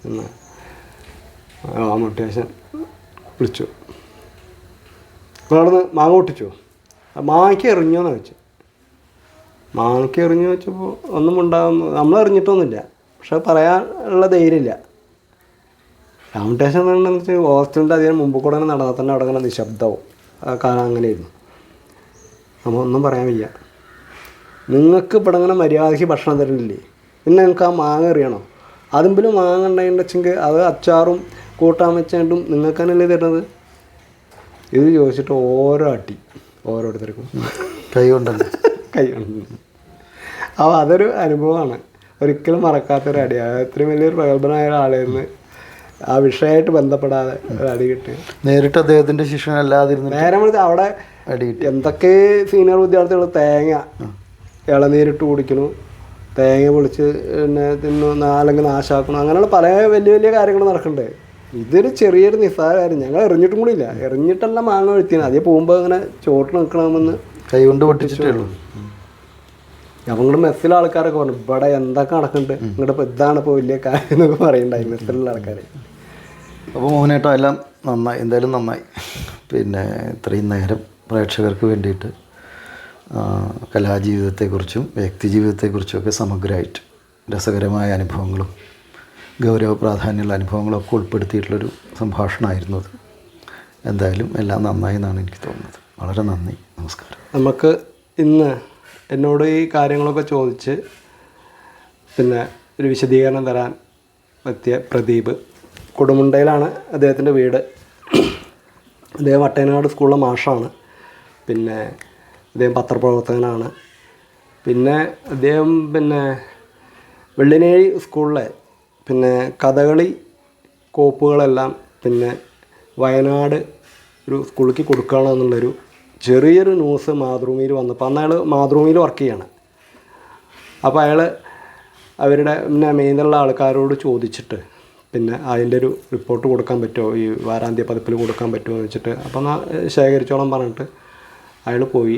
പിന്നെ മോട്ടിവേഷൻ വിളിച്ചു, അവിടെ നിന്ന് മാങ്ങ പൊട്ടിച്ചു, മാങ്ങയ്ക്ക് എറിഞ്ഞോന്ന് വെച്ചു. മാങ്ങയ്ക്ക് എറിഞ്ഞു വെച്ചപ്പോൾ ഒന്നും ഉണ്ടാകും, നമ്മൾ എറിഞ്ഞിട്ടൊന്നുമില്ല, പക്ഷെ പറയാനുള്ള ധൈര്യമില്ല. രാമട്ടേശൻ എന്താണെന്ന് വെച്ചാൽ ഹോസ്റ്റലിൻ്റെ അധികം മുമ്പ് കൂടെ നടന്നാൽ തന്നെ അവിടെ അങ്ങനെ നിശബ്ദവും കാരണം അങ്ങനെയായിരുന്നു. നമ്മൾ ഒന്നും പറയാൻ വയ്യ. നിങ്ങൾക്ക് ഇവിടെ അങ്ങനെ മര്യാദയ്ക്ക് ഭക്ഷണം തരുന്നില്ലേ, പിന്നെ നിങ്ങൾക്ക് ആ മാങ്ങ എറിയണോ? അതുമ്പിലും മാങ്ങ ഉണ്ടായിട്ട് വെച്ചെങ്കിൽ അത് അച്ചാറും കൂട്ടാൻ വെച്ചാണ്ടും നിങ്ങൾക്ക് തന്നെയല്ലേ തരുന്നത്? ഇത് ചോദിച്ചിട്ട് ഓരോ അടി ഓരോരുത്തർക്കും കൈ കൊണ്ടല്ലേ. അപ്പോൾ അതൊരു അനുഭവമാണ്, ഒരിക്കലും മറക്കാത്തൊരു അടിയാണ്. അത്രയും വലിയൊരു പ്രഗത്ഭനായ ഒരാളായിരുന്നു, ആ വിഷയമായിട്ട് ബന്ധപ്പെടാതെ ഒരു അടി കിട്ടി. നേരിട്ട് അദ്ദേഹത്തിൻ്റെ ശിക്ഷണല്ലാതിരുന്നു നേരെ വിളിച്ച് അവിടെ അടി കിട്ടി. എന്തൊക്കെ സീനിയർ വിദ്യാർത്ഥികൾ തേങ്ങ ഇളനീരിട്ട് കുടിക്കണു, തേങ്ങ പൊളിച്ച് പിന്നെ തിന്നു, അല്ലെങ്കിൽ നാശാക്കണം, അങ്ങനെയുള്ള പല വലിയ വലിയ കാര്യങ്ങൾ നടക്കുന്നുണ്ട്. ഇതൊരു ചെറിയൊരു നിസ്സാര കാര്യം. ഞങ്ങൾ എറിഞ്ഞിട്ടും കൂടി ഇല്ല, എറിഞ്ഞിട്ടെല്ലാം മാങ്ങ ഒഴുത്തിയാണ്. അതേ പോകുമ്പോൾ അങ്ങനെ ചോട്ടിൽ നിൽക്കണമെന്ന് കൈ കൊണ്ട് പൊട്ടിച്ചിട്ടേ ഉള്ളൂ. അപ്പം ഇങ്ങോട്ട് മെസ്സിലെ ആൾക്കാരൊക്കെ പറഞ്ഞു ഇവിടെ എന്തൊക്കെ നടക്കുന്നുണ്ട്, ഇങ്ങോട്ട് ഇപ്പോൾ ഇതാണ് ഇപ്പോൾ വലിയ കാര്യം എന്നൊക്കെ പറയുന്നുണ്ടായി മെസ്സിലുള്ള ആൾക്കാർ. അപ്പോൾ മോഹനേട്ടൻ എല്ലാം നന്നായി, എന്തായാലും നന്നായി. പിന്നെ ഇത്രയും നേരം പ്രേക്ഷകർക്ക് വേണ്ടിയിട്ട് കലാജീവിതത്തെക്കുറിച്ചും വ്യക്തിജീവിതത്തെക്കുറിച്ചുമൊക്കെ സമഗ്രമായിട്ട് രസകരമായ അനുഭവങ്ങളും ഗൗരവ പ്രാധാന്യമുള്ള അനുഭവങ്ങളൊക്കെ ഉൾപ്പെടുത്തിയിട്ടുള്ളൊരു സംഭാഷണമായിരുന്നു അത്. എന്തായാലും എല്ലാം നന്നായി എന്നാണ് എനിക്ക് തോന്നുന്നത്. വളരെ നന്ദി, നമസ്കാരം. നമുക്ക് ഇന്ന് എന്നോട് ഈ കാര്യങ്ങളൊക്കെ ചോദിച്ച് പിന്നെ ഒരു വിശദീകരണം തരാൻ എത്തിയ പ്രദീപ്, കൊടുമുണ്ടയിലാണ് അദ്ദേഹത്തിൻ്റെ വീട്. അദ്ദേഹം വട്ടേനാട് സ്കൂളിലെ മാഷാണ്, പിന്നെ അദ്ദേഹം പത്രപ്രവർത്തകനാണ്, പിന്നെ അദ്ദേഹം പിന്നെ വെള്ളിനേഴി സ്കൂളിലെ പിന്നെ കഥകളി കോപ്പുകളെല്ലാം പിന്നെ വയനാട് ഒരു സ്കൂളിലേക്ക് കൊടുക്കുകയാണെന്നുള്ളൊരു ചെറിയൊരു ന്യൂസ് മാതൃഭൂമിയിൽ വന്നപ്പോൾ, അന്ന് അയാൾ മാതൃഭൂമിയിൽ വർക്ക് ചെയ്യാണ്. അപ്പോൾ അയാൾ അവരുടെ പിന്നെ മെയിനുള്ള ആൾക്കാരോട് ചോദിച്ചിട്ട് പിന്നെ അതിൻ്റെ ഒരു റിപ്പോർട്ട് കൊടുക്കാൻ പറ്റുമോ, ഈ വാരാന്ത്യ പതിപ്പിൽ കൊടുക്കാൻ പറ്റുമോ എന്ന് വെച്ചിട്ട്, അപ്പം എന്നാൽ ശേഖരിച്ചോളം പറഞ്ഞിട്ട് അയാൾ പോയി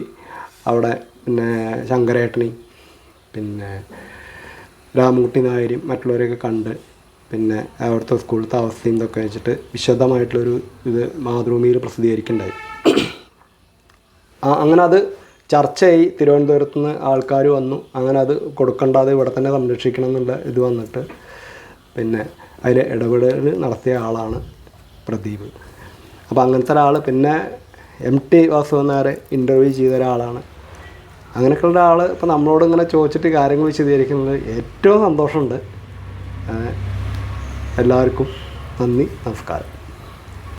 അവിടെ പിന്നെ ശങ്കരേട്ടനെ പിന്നെ രാമൻകുട്ടി നായരും മറ്റുള്ളവരെയൊക്കെ കണ്ട് പിന്നെ അവിടുത്തെ സ്കൂളിലത്തെ അവസ്ഥയും ഇതൊക്കെ വെച്ചിട്ട് വിശദമായിട്ടുള്ളൊരു ഇത് മാതൃഭൂമിയിൽ പ്രസിദ്ധീകരിക്കുന്നുണ്ടായി. അങ്ങനെ അത് ചർച്ചയായി, തിരുവനന്തപുരത്ത് നിന്ന് ആൾക്കാർ വന്നു, അങ്ങനെ അത് കൊടുക്കേണ്ടത് ഇവിടെ തന്നെ സംരക്ഷിക്കണം എന്നുള്ള ഇത് വന്നിട്ട് പിന്നെ അതിൽ ഇടപെടൽ നടത്തിയ ആളാണ് പ്രദീപ്. അപ്പോൾ അങ്ങനത്തെ ഒരാൾ, പിന്നെ MT വാസുദേവൻ നായരെ ഇൻ്റർവ്യൂ ചെയ്ത ഒരാളാണ്. അങ്ങനെയൊക്കെയുള്ള ഒരാൾ ഇപ്പോൾ നമ്മളോട് ഇങ്ങനെ ചോദിച്ചിട്ട് കാര്യങ്ങൾ വിശദീകരിക്കുന്നത് ഏറ്റവും സന്തോഷമുണ്ട്. എല്ലാവർക്കും നന്ദി, നമസ്കാരം.